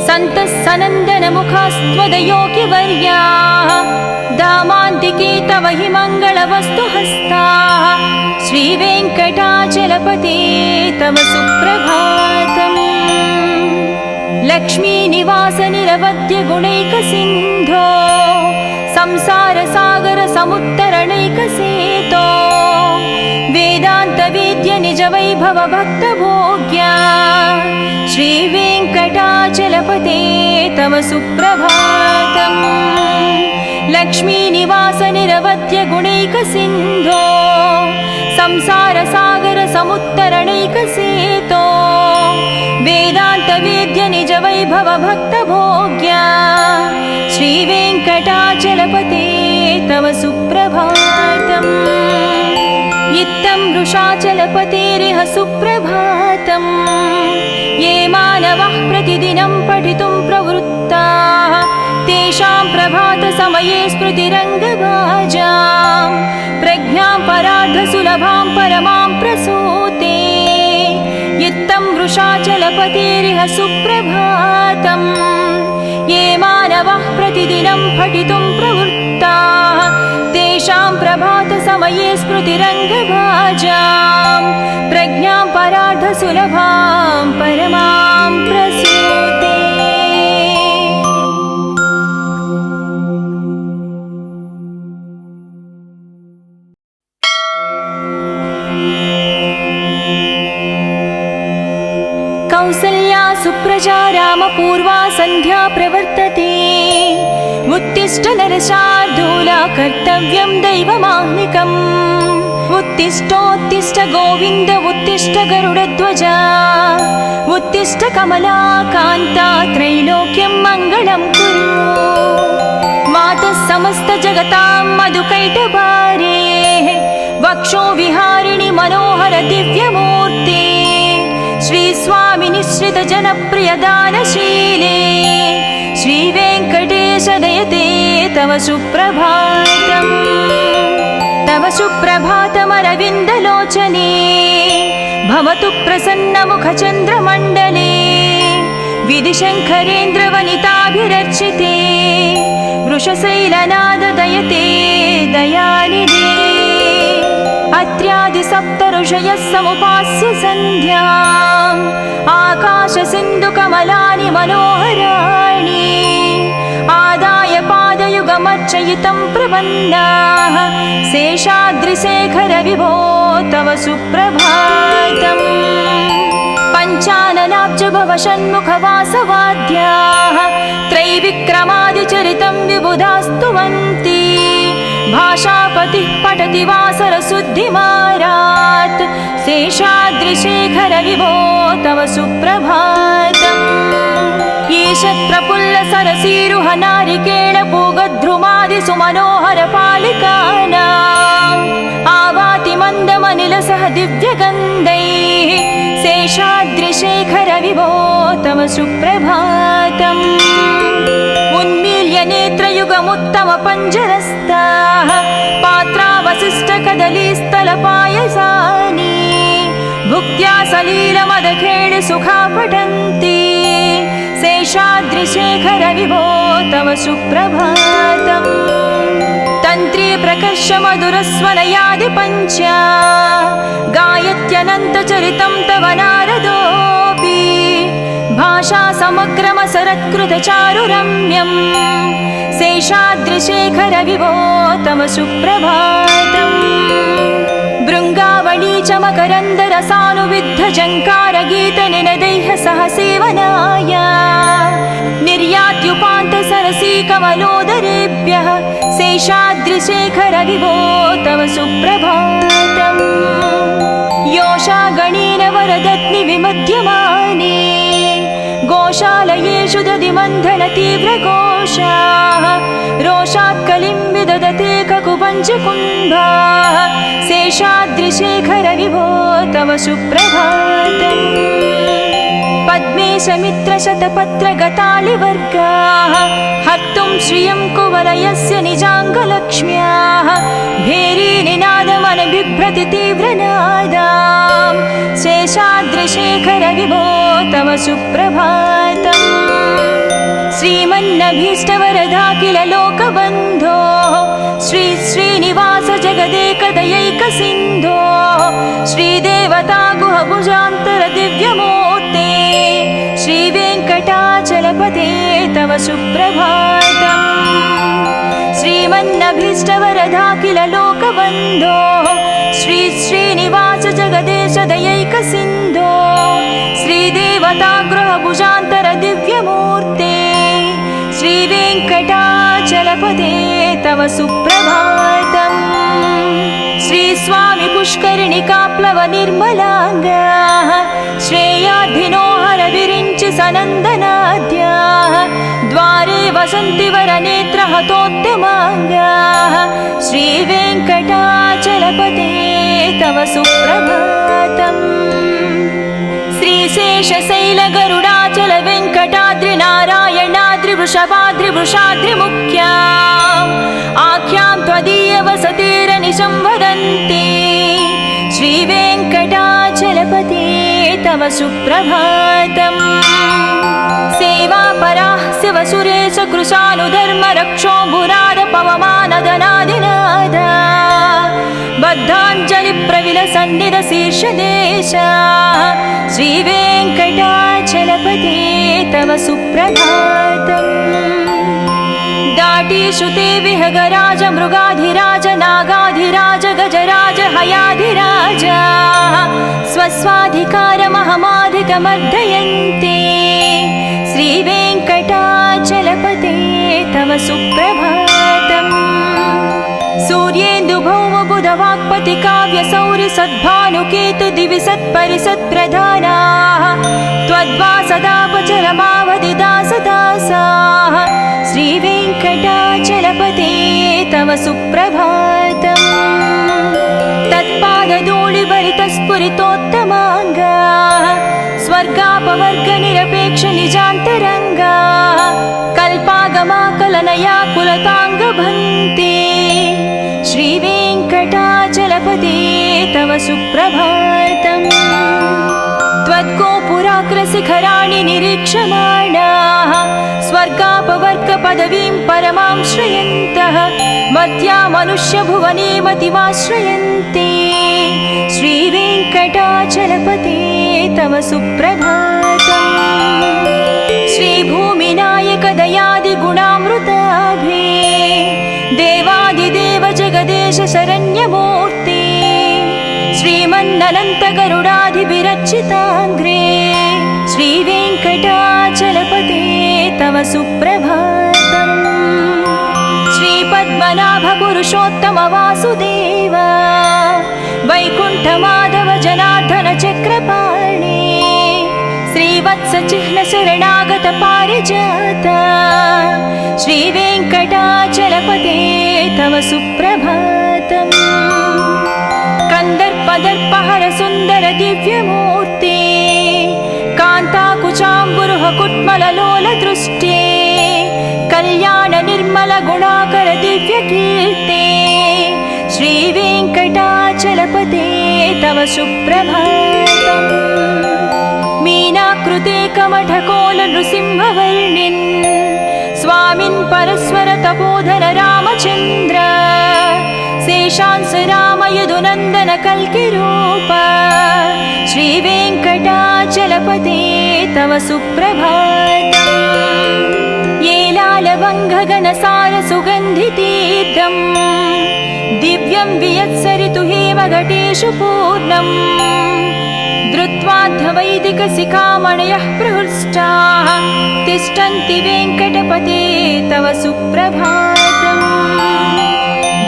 सन्तः सनन्दनमुखास्त्वदयोगिवर्याः धामान्तिके तव हि मङ्गलवस्तुहस्ताः श्रीवेङ्कटाचलपते तव सुप्रभातम् लक्ष्मीनिवास निरवद्य गुणैकसिन्धो संसारसागर समुत्तरणैकसेतो वेदान्तवेद्य निजवैभव भक्तभोग्या श्रीवेङ्कटाचलपते तव सुप्रभातम् लक्ष्मीनिवास निरवद्य गुणैकसिन्धो संसारसागर समुत्तरणैकसेतो वेदान्तवेद्य निजवैभव भक्तभोग्या श्रीवेङ्कटाचलपते तव सुप्रभातम् इत्थं वृषाचलपतेरिह सुप्रभातम् ये मानवः प्रतिदिनं पठितुं प्रवृत्ताः तेषां प्रभातसमये स्मृतिरङ्गभाजां प्रज्ञां परार्धसुलभां परमां प्रसूते इत्थं वृषाचलपतेरिह सुप्रभातम् ये मानवः प्रतिदिनं पठितुं प्रवृत्ताः तेषां प्रभातसमये स्मृतिरङ्गभाजां प्रज्ञां परार्धसुलभां परमां प्रसूते कौसल्या सुप्रजा रामपूर्वा सन्ध्या प्रवर्तते उत्तिष्ठ नरशार्दूला कर्तव्यं दैवमाह्निकम् उत्तिष्ठोत्तिष्ठ गोविन्द उत्तिष्ठ गरुडध्वजा उत्तिष्ठ कमला कान्ता त्रैलोक्यं मङ्गलं कुरु मातः समस्त जगतां मधुकैटभारे वक्षो विहारिणि मनोहर दिव्यमूर्ते श्रीस्वामि निश्रित जनप्रिय दानशीले श्रीवेङ्कटेश दयते तव सुप्रभातम् तव सुप्रभातमरविन्दलोचने भवतु प्रसन्नमुखचन्द्रमण्डले विधिशङ्करेन्द्रवनिताभिरर्चिते वृषशैलनाद दयते दयानिधे अत्र्यादिसप्तऋषयः समुपास्य सन्ध्याम् आकाशसिन्धुकमलानि मनोहराणि आदाय पादयुगमर्चयितं प्रपन्नाः शेषाद्रिशेखर विभो तव सुप्रभातम् पञ्चाननाब्ज भव षण्मुखवासवाद्याः त्रैविक्रमादिचरितं विबुधास्तुवन्ति भाषापतिः पठति वासरशुद्धिमारात् शेषाद्रिशेखर विभो तव सुप्रभातम् ईशत्रपुल्ल सरसीरुह नारिकेळ पूगद्रुमादि सुमनोहर पालिकानाम् आवाति मन्दमनिलसह दिव्यगन्धैः शेषाद्रिशेखर विभो तव सुप्रभातम् उन्मील्य नेत्रयुगमुत्तम पञ्जरस्ताः पात्रावशिष्टकदलीस्थलपायसानि भुक्त्या सलीलमदखेळ सुखा पठन्ति शेषाद्रिशेखर विभो तव सुप्रभातम् तन्त्री प्रकर्ष मधुरस्वनयादि पञ्च गायत्यनन्तचरितं तव नारदोऽपि भाषा समग्रमसरत्कृतचारुरम्यम् शेषाद्रिशेखर विभो तव सुप्रभातम् भृङ्गावळी च मकरन्दरसानुविद्धजङ्कारगीतनिनदैः सह सेवनाय निर्यात्युपान्तसरसी कमलोदरेभ्यः शेषाद्रिशेखर विभो तव सुप्रभातम् योषा गणेन वरदत्नि विमध्यमाने गोशालयेषु दधिमन्थन तीव्रघोषाः रोषात् कलिं विदधते ककुपञ्चकुम्भाः शेषाद्रिशेखर विभो तव सुप्रभातम् पद्मे समित्रशतपत्रगतालिवर्गाः हर्तुं श्रियं कुवलयस्य निजाङ्गलक्ष्म्याः भेरीनिनादमनबिभ्रति तीव्रनादाम् शेषाद्रिशेखर विभो तव सुप्रभातम् श्रीमन्नभीष्टवरदाखिल लोकबन्धो श्री श्रीनिवास जगदेकदयैकसिन्धो श्रीदेवता गुहभुजान्तर दिव्यमूर्ते श्रीवेङ्कटाचलपते तव सुप्रभातम् श्रीमन्नभीष्टवरदाखिल लोकबन्धो श्री श्रीनिवास जगदेश दयैकसिन्धो श्रीदेवता गृहभुजान्तर दिव्यमूर्ते श्रीवेङ्कटाचलपते तव सुप्रभातम् श्रीस्वामि पुष्करिणिकाप्लव निर्मलाङ्गाः श्रेयाधिनो हर विरिञ्चि सनन्दनाद्याः द्वारे वसन्ति वरनेत्रहतोत्तमाङ्गाः श्रीवेङ्कटाचलपते तव सुप्रभातम् श्रीशेषशैलगरुडाचल वेङ्कटाद्रि नारायणाद्रि वृषभाद्रिवृषाद्रिमुख्याम् आख्यां त्वदीय वसतिरनिशं वदन्ति श्रीवेङ्कटाचलपते तव सुप्रभातम् सेवापराः शिवसुरेश कृशानुधर्मरक्षोऽम्बुराद पवमानदनादिनाद बद्धाञ्जलिप्रविलसन्निधशीर्षदेशः श्रीवेङ्कटाचलपते तव सुप्रभातम् दाटीषु ते विहगराज मृगाधिराज नागाधिराज गजराज हयाधिराज स्वस्वाधिकारमहमाधिकमर्दयन्ते श्रीवेङ्कटाचलपते तव सुप्रभातम् सूर्येन्दुभौमबुधवाक्पति काव्यसौरि सद्भानुकेतु दिवि सत्परिसत्प्रधानाः त्वद्वासदापचरमावधिदासदासाः श्रीवेङ्कटाचलपते तव सुप्रभातम् तत्पादधूलिभरितस्फुरितोत्तमाङ्गाः स्वर्गापवर्गनिरपेक्ष निजान्तरङ्गाः कल्पागमाकलनया कुलताङ्गभन्ते श्रीवेङ्कटाचलपते तव सुप्रभातम् त्वद्गोपुराग्रशिखराणि निरीक्षमाणाः स्वर्गापवर्गपदवीं परमां श्रयन्तः मर्त्या मनुष्यभुवने मतिमाश्रयन्ते श्रीवेङ्कटाचलपते तव सुप्रभातम् श्रीभूमिनायकदयादिगुणामृताभे देवादिदेव जगदेश शरण्यमूर्ते श्रीमन्ननन्तगरुडाधिभिरर्चिताङ्घ्रे श्रीवेङ्कटाचलपते सुप्रभातम् श्रीपद्मनाभ पुरुषोत्तम वासुदेव वैकुण्ठ माधव जनार्दन चक्रपाणि श्रीवत्स चिह्न शरणागत पारिजात श्रीवेङ्कटाचलपते तव सुप्रभातम् कंदर्पदर्पहर सुन्दर दिव्यमूर्ते कान्ताकुचाम्बुरुह कुट्मललोल दृष्टे कल्याण निर्मल गुणाकर दिव्यकीर्ते श्रीवेङ्कटाचलपते तव सुप्रभातम् मीनाकृते कमठकोल नृसिंहवर्णिन् स्वामिन् परस्वर तपोधर रामचन्द्र शेषांस राम यदुनन्दन कल्किरूप श्रीवेङ्कटाचलपते तव सुप्रभातम् येलालवङ्घगनसार सुगन्धितीर्थम् दिव्यं वियत्सरितु हेमघटेषु पूर्णम् धृत्वाद्धवैदिकशिखामणयः प्रहृष्टाः तिष्ठन्ति वेङ्कटपते तव सुप्रभातम्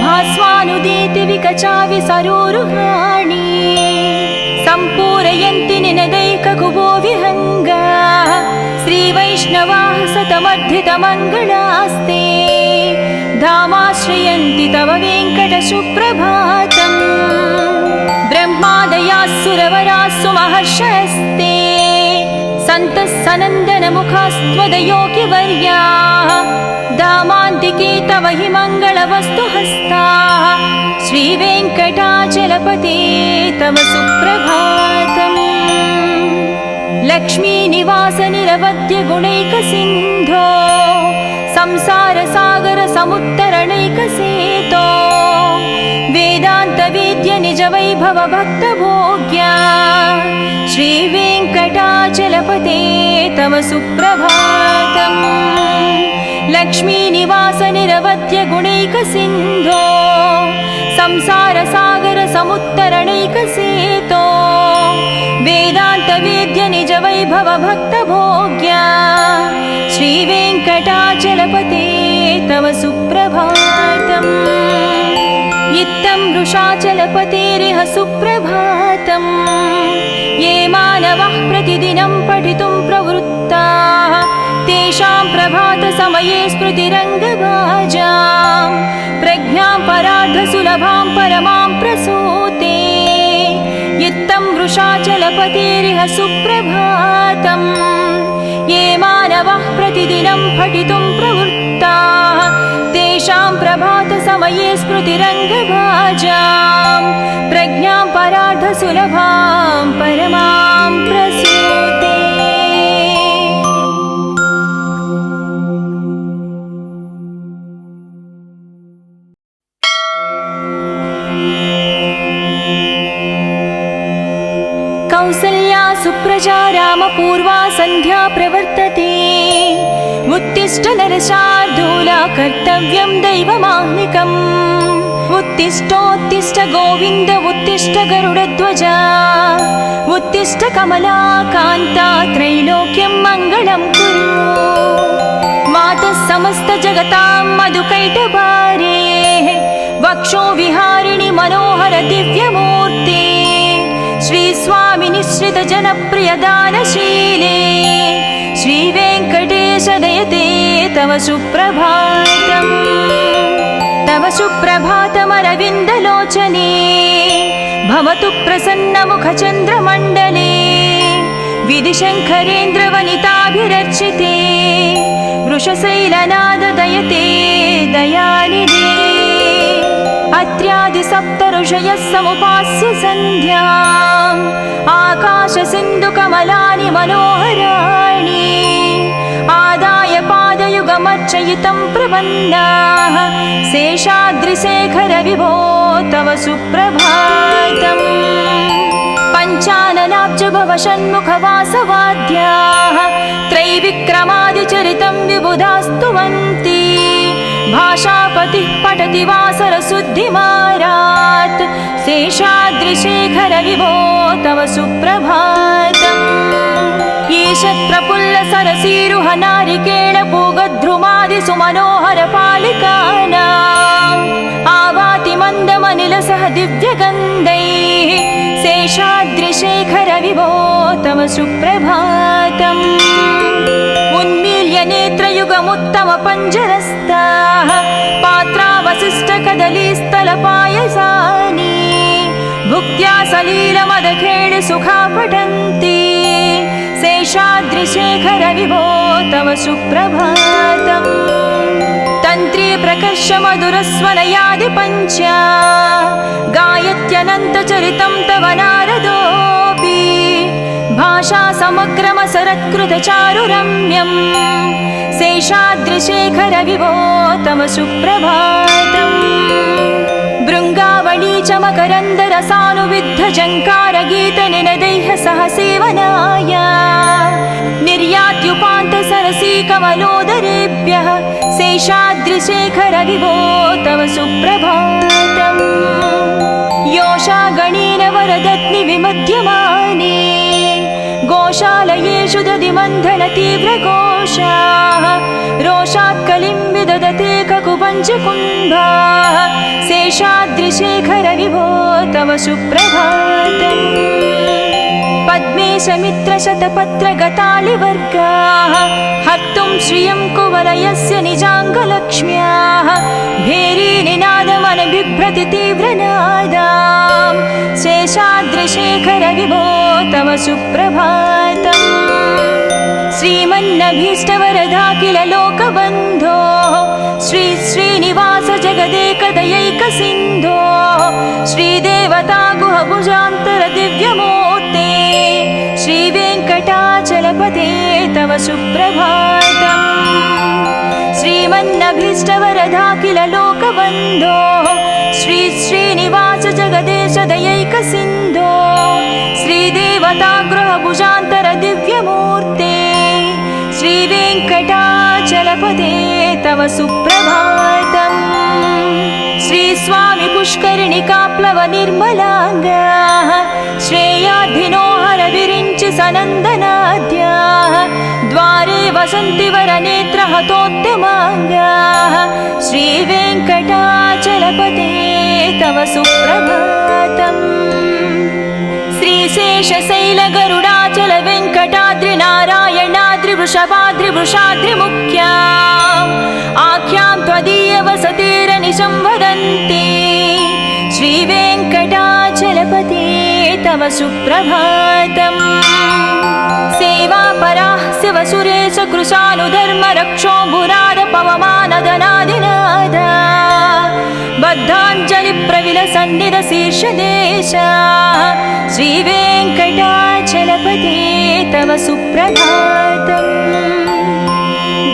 भास्वानुदीति विकचावि सरोरुहाणि सम्पूरयन्ति निनदैककुभो विहङ्गाः श्रीवैष्णवाः सतमर्धितमङ्गलास्ते धामाश्रयन्ति तव वेङ्कट सुप्रभातम् ब्रह्मादयास्सुरवरास्सु महर्षयस्ते सन्तः सनन्दनमुखास्त्वदयोगिवर्याः धामान्तिके तव हि मङ्गलवस्तुहस्ताः श्रीवेङ्कटाचलपते तव सुप्रभातम् लक्ष्मीनिवास निरवद्य गुणैकसिन्धो संसारसागर समुत्तरणैकसेतो वेदान्तवेद्य निज वैभव भक्तभोग्या श्रीवेङ्कटाचलपते तव सुप्रभातम् लक्ष्मीनिवास निरवद्य गुणैकसिन्धो संसारसागर समुत्तरणैकसेतो वेदान्तवेद्य निज वैभव भक्तभोग्या श्रीवेङ्कटाचलपते तव सुप्रभातम् इत्थं वृषाचलपतेरिह सुप्रभातम् ये मानवः प्रतिदिनं पठितुं प्रवृत्ताः तेषां प्रभातसमये स्मृतिरङ्गभाजां प्रज्ञां परार्धसुलभां परमां प्रसूते इत्थं वृषाचलपतेरिह सुप्रभातम् ये मानवः प्रतिदिनं पठितुं प्रवृत्ताः तेषां प्रभातसमये स्मृतिरङ्गभाजां प्रज्ञां परार्धसुलभां परमां प्रसूते। कौसल्या सुप्रजा रामपूर्वा सन्ध्या प्रवर्तते उत्तिष्ठ नरशार्दूला कर्तव्यं दैवमाह्निकम् उत्तिष्ठोत्तिष्ठ गोविन्द उत्तिष्ठ गरुडध्वजा उत्तिष्ठ कमलाकान्ता त्रैलोक्यं मङ्गलं कुरु मातः समस्त जगतां मधुकैटभारे वक्षो विहारिणि मनोहर दिव्यमूर्ते श्रीस्वामि निश्रित जनप्रिय दानशीले श्रीवेङ्कटेश दयते तव सुप्रभातम् तव सुप्रभातमरविन्दलोचने भवतु प्रसन्नमुखचन्द्रमण्डले विधिशङ्करेन्द्रवनिताभिरर्चिते वृषशैलनाद दयते दयानिधे अत्र्यादिसप्तऋषयः समुपास्य सन्ध्याम् आकाशसिन्धुकमलानि मनोहराणि आदाय पादयुगमर्चयितं प्रपन्नाः शेषाद्रिशेखर विभो तव सुप्रभातम् पञ्चाननाब्ज भव षण्मुखवासवाद्याः त्रैविक्रमादिचरितं विबुधास्तुवन्ति भाषापतिः पठति वासरशुद्धिमारात् शेषाद्रिशेखर विभो तव सुप्रभातम् ईशत् प्रफुल्ल सरसीरुह नारिकेळ योगद्रुमादिसुमनोहरपालिकानाम् आवाति मन्दमनिलसह दिव्यगन्धैः शेषाद्रिशेखर विभो तव सुप्रभातम् उन्मील्य नेत्रयुगमुत्तमपञ्जरस्ताः पात्रावशिष्टकदलीस्थलपायसानि भुक्त्या सलीलमदखेळि सुखा पठन्ति शेषाद्रिशेखर विभो तव सुप्रभातम् तन्त्री प्रकर्ष मधुरस्वनयादि पञ्च गायत्यनन्तचरितं तव नारदोऽपि भाषा समग्रमसरत्कृतचारुरम्यम् शेषाद्रिशेखर विभो तव सुप्रभातम् भृङ्गावळी च मकरन्दरसानुविद्धझङ्कारगीतनिनदैः सह सेवनाय निर्यात्युपान्तसरसी कमलोदरेभ्यः शेषाद्रिशेखर विभो तव सुप्रभातम् योषा गणेन वरदत्नि विमध्यमाने गोशालयेषु दधिमन्थनतीव्रघोषाः रोषात् कलिं विदधते ककुपञ्चकुम्भाः शेषाद्रिशेखर विभो तव सुप्रभातम् पद्मेशमित्रशतपत्रगतालिवर्गाः हर्तुं श्रियं कुवलयस्य निजाङ्गलक्ष्म्याः भेरीनिनादमनबिभ्रति तीव्रनादाम् शेषाद्रिशेखर विभो तव सुप्रभातम् श्रीमन्नभीष्टवरदा किल लोकबन्धो श्री श्रीनिवास जगदेकदयैकसिन्धो श्रीदेवता गुहभुजान्तर दिव्यमूर्ते श्रीवेङ्कटाचलपते तव सुप्रभातम् श्रीमन्नभीष्टवरदा किल लोकबन्धो श्री श्रीनिवास जगदेश दयैकसिन्धो श्रीदेवता गृहभुजान्तर दिव्यमूर्ते श्रीवेङ्कटाचलपते तव सुप्रभातम् श्रीस्वामि पुष्करिणिकाप्लव निर्मलाङ्गाः श्रेयाधिनो हरविरिञ्चि सनन्दनाद्याः द्वारे वसन्ति वरनेत्रहतोत्तमाङ्गाः श्रीवेङ्कटाचलपते तव सुप्रभातम् श्रीशेषशैलगरुडाचल वेङ्कटाद्रिनारायणाद्रिवृषभाद्रिवृषाद्रिमुख्या आख्यां त्वदीयवसतेरनिशं वदन्ति श्रीवेङ्कटाचलपते तव सुप्रभातम् सेवापराः शिवसुरेश कृशानुधर्मरक्षो भुराद पवमानदनादिनाद बद्धाञ्जलिप्रविलसन्निधशीर्षदेशा श्रीवेङ्कटाचलपते तव सुप्रभातम्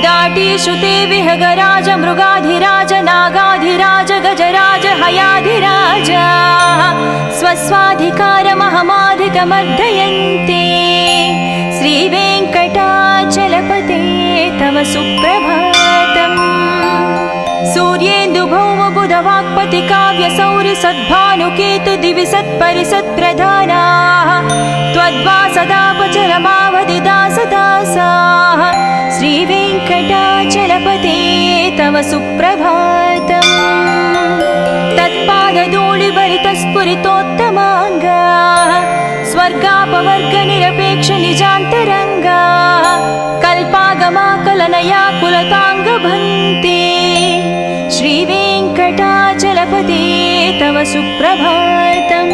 दाटीश्रुते विहगराज मृगाधिराज नागाधिराज गजराज हयाधिराज स्वस्वाधिकारमहमाधिकमर्दयन्ते श्रीवेङ्कटाचलपते तव सुप्रभातम् सूर्येन्दुभौमबुधवाक्पति काव्यसौरि सद्भानुकेतु दिवि सत्परिसत्प्रधानाः त्वद्वासदापचरमावधिदासदासाः श्रीवेङ्कटाचलपते तव सुप्रभातम् तत्पादधूलिभरितस्फुरितोत्तमाङ्गाः स्वर्गापवर्गनिरपेक्ष निजान्तरङ्गाः कल्पागमाकलनया कुलताङ्गभन्ते श्रीवेङ्कटाचलपते तव सुप्रभातम्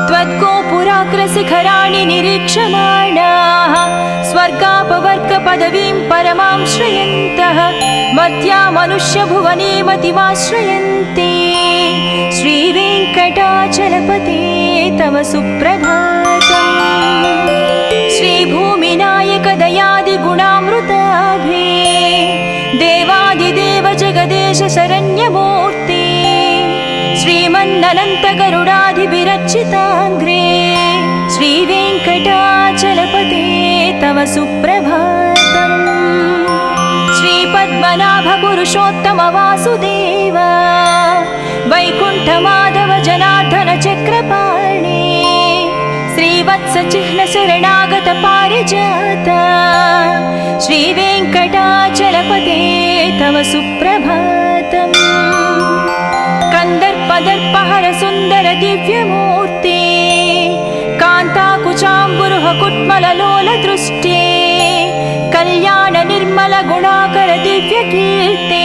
त्वद्गोपुराग्रशिखराणि निरीक्षमाणाः स्वर्गापवर्गपदवीं परमां श्रयन्तः मध्या मनुष्यभुवने मतिमाश्रयन्ते श्रीवेङ्कटाचलपते तव सुप्रभातम् श्रीभूमिनायक दयादिगुणामृताभे देवादिदेव जगदेश शरण्यमूर्ते श्रीमन्ननन्तगरुडाधिभिरचिताङ्घ्रे श्रीवेङ्कटाचलपते तव सुप्रभातम् श्रीपद्मनाभ पुरुषोत्तम वासुदेव वैकुण्ठमाधव जनार्दन चक्रपाणे श्रीवत्स वत्सचिह्न शरणागत पारिजात श्रीवेङ्कटाचलपते तव सुप्रभातम् कन्दर्पदर्पहर सुन्दर दिव्यमूर्ते कान्ताकुचाम्बुरुह कुट्मललोल दृष्टे कल्याण निर्मल गुणाकर दिव्यकीर्ते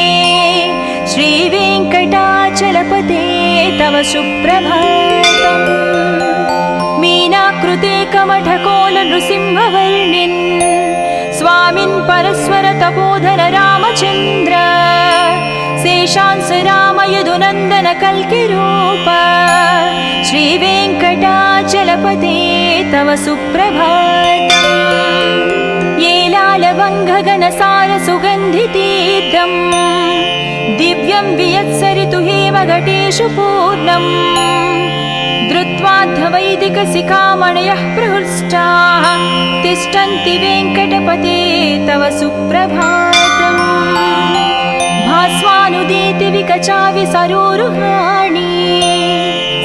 श्रीवेङ्कटाचलपते तव सुप्रभातम् मीनाकृते कमठकोल नृसिंहवर्णिन् स्वामिन् परस्वर तपोधर रामचन्द्र शेषांस राम यदुनन्दन कल्किरूप श्रीवेङ्कटाचलपते तव सुप्रभातम् येलालवङ्घगनसार सुगन्धितीर्थम् दिव्यं वियत्सरितु हेमघटेषु पूर्णम् धृत्वाद्धवैदिकशिखामणयः प्रहृष्टाः तिष्ठन्ति वेङ्कटपते तव सुप्रभातम् भास्वानुदीति विकचाविसरोरुहाणि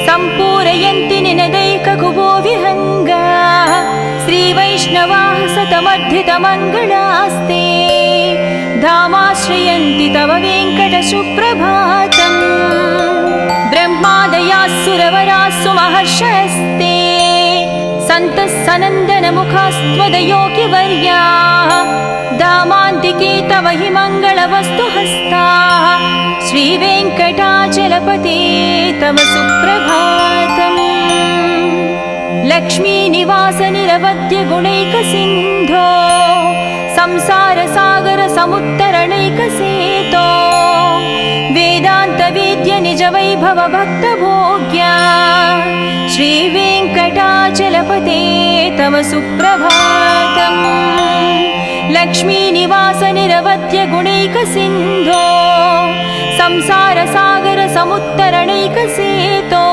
सम्पूरयन्ति निनदैककुभो विहङ्गा श्रीवैष्णवाः सतमर्धितमङ्गलास्ते धामाश्रयन्ति तव वेङ्कटसुप्रभातम् ब्रह्मादयाः सुरवरास्सु महर्षयस्ते सन्तः सनन्दनमुखास्त्वदयोगिवर्याः धामान्तिके तव हि मङ्गलवस्तुहस्ताः श्रीवेङ्कटाचलपते तव सुप्रभातम् लक्ष्मीनिवास निरवध्य गुणैकसिन्धो संसारसागर समुत्तरणैकसेतो वेदान्तवेद्य निज वैभव भक्तभोग्या श्रीवेङ्कटाचलपते तव सुप्रभातम् लक्ष्मीनिवास निरवध्य गुणैकसिन्धो संसारसागर समुत्तरणैकसेतो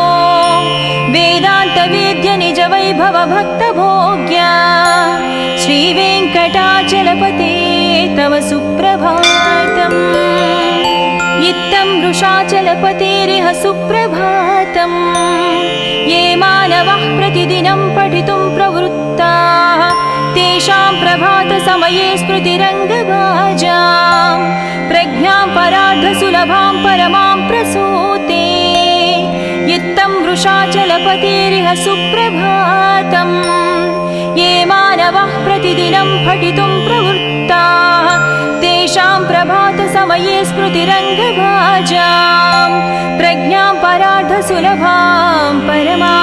वेदान्तवेद्य निज वैभव भक्तभोग्या श्रीवेङ्कटाचलपते तव सुप्रभातम् इत्थं वृषाचलपतेरिह सुप्रभातम् ये मानवः प्रतिदिनं पठितुं प्रवृत्ताः तेषां प्रभातसमये स्मृतिरङ्गभाजां प्रज्ञां परार्धसुलभां परमां प्रसूते इत्थं वृषाचलपतेरिह सुप्रभातम् ये मानवः प्रतिदिनं पठितुं प्रवृत्ताः तेषां प्रभातसमये स्मृतिरङ्गभाजां प्रज्ञां परार्धसुलभां परमा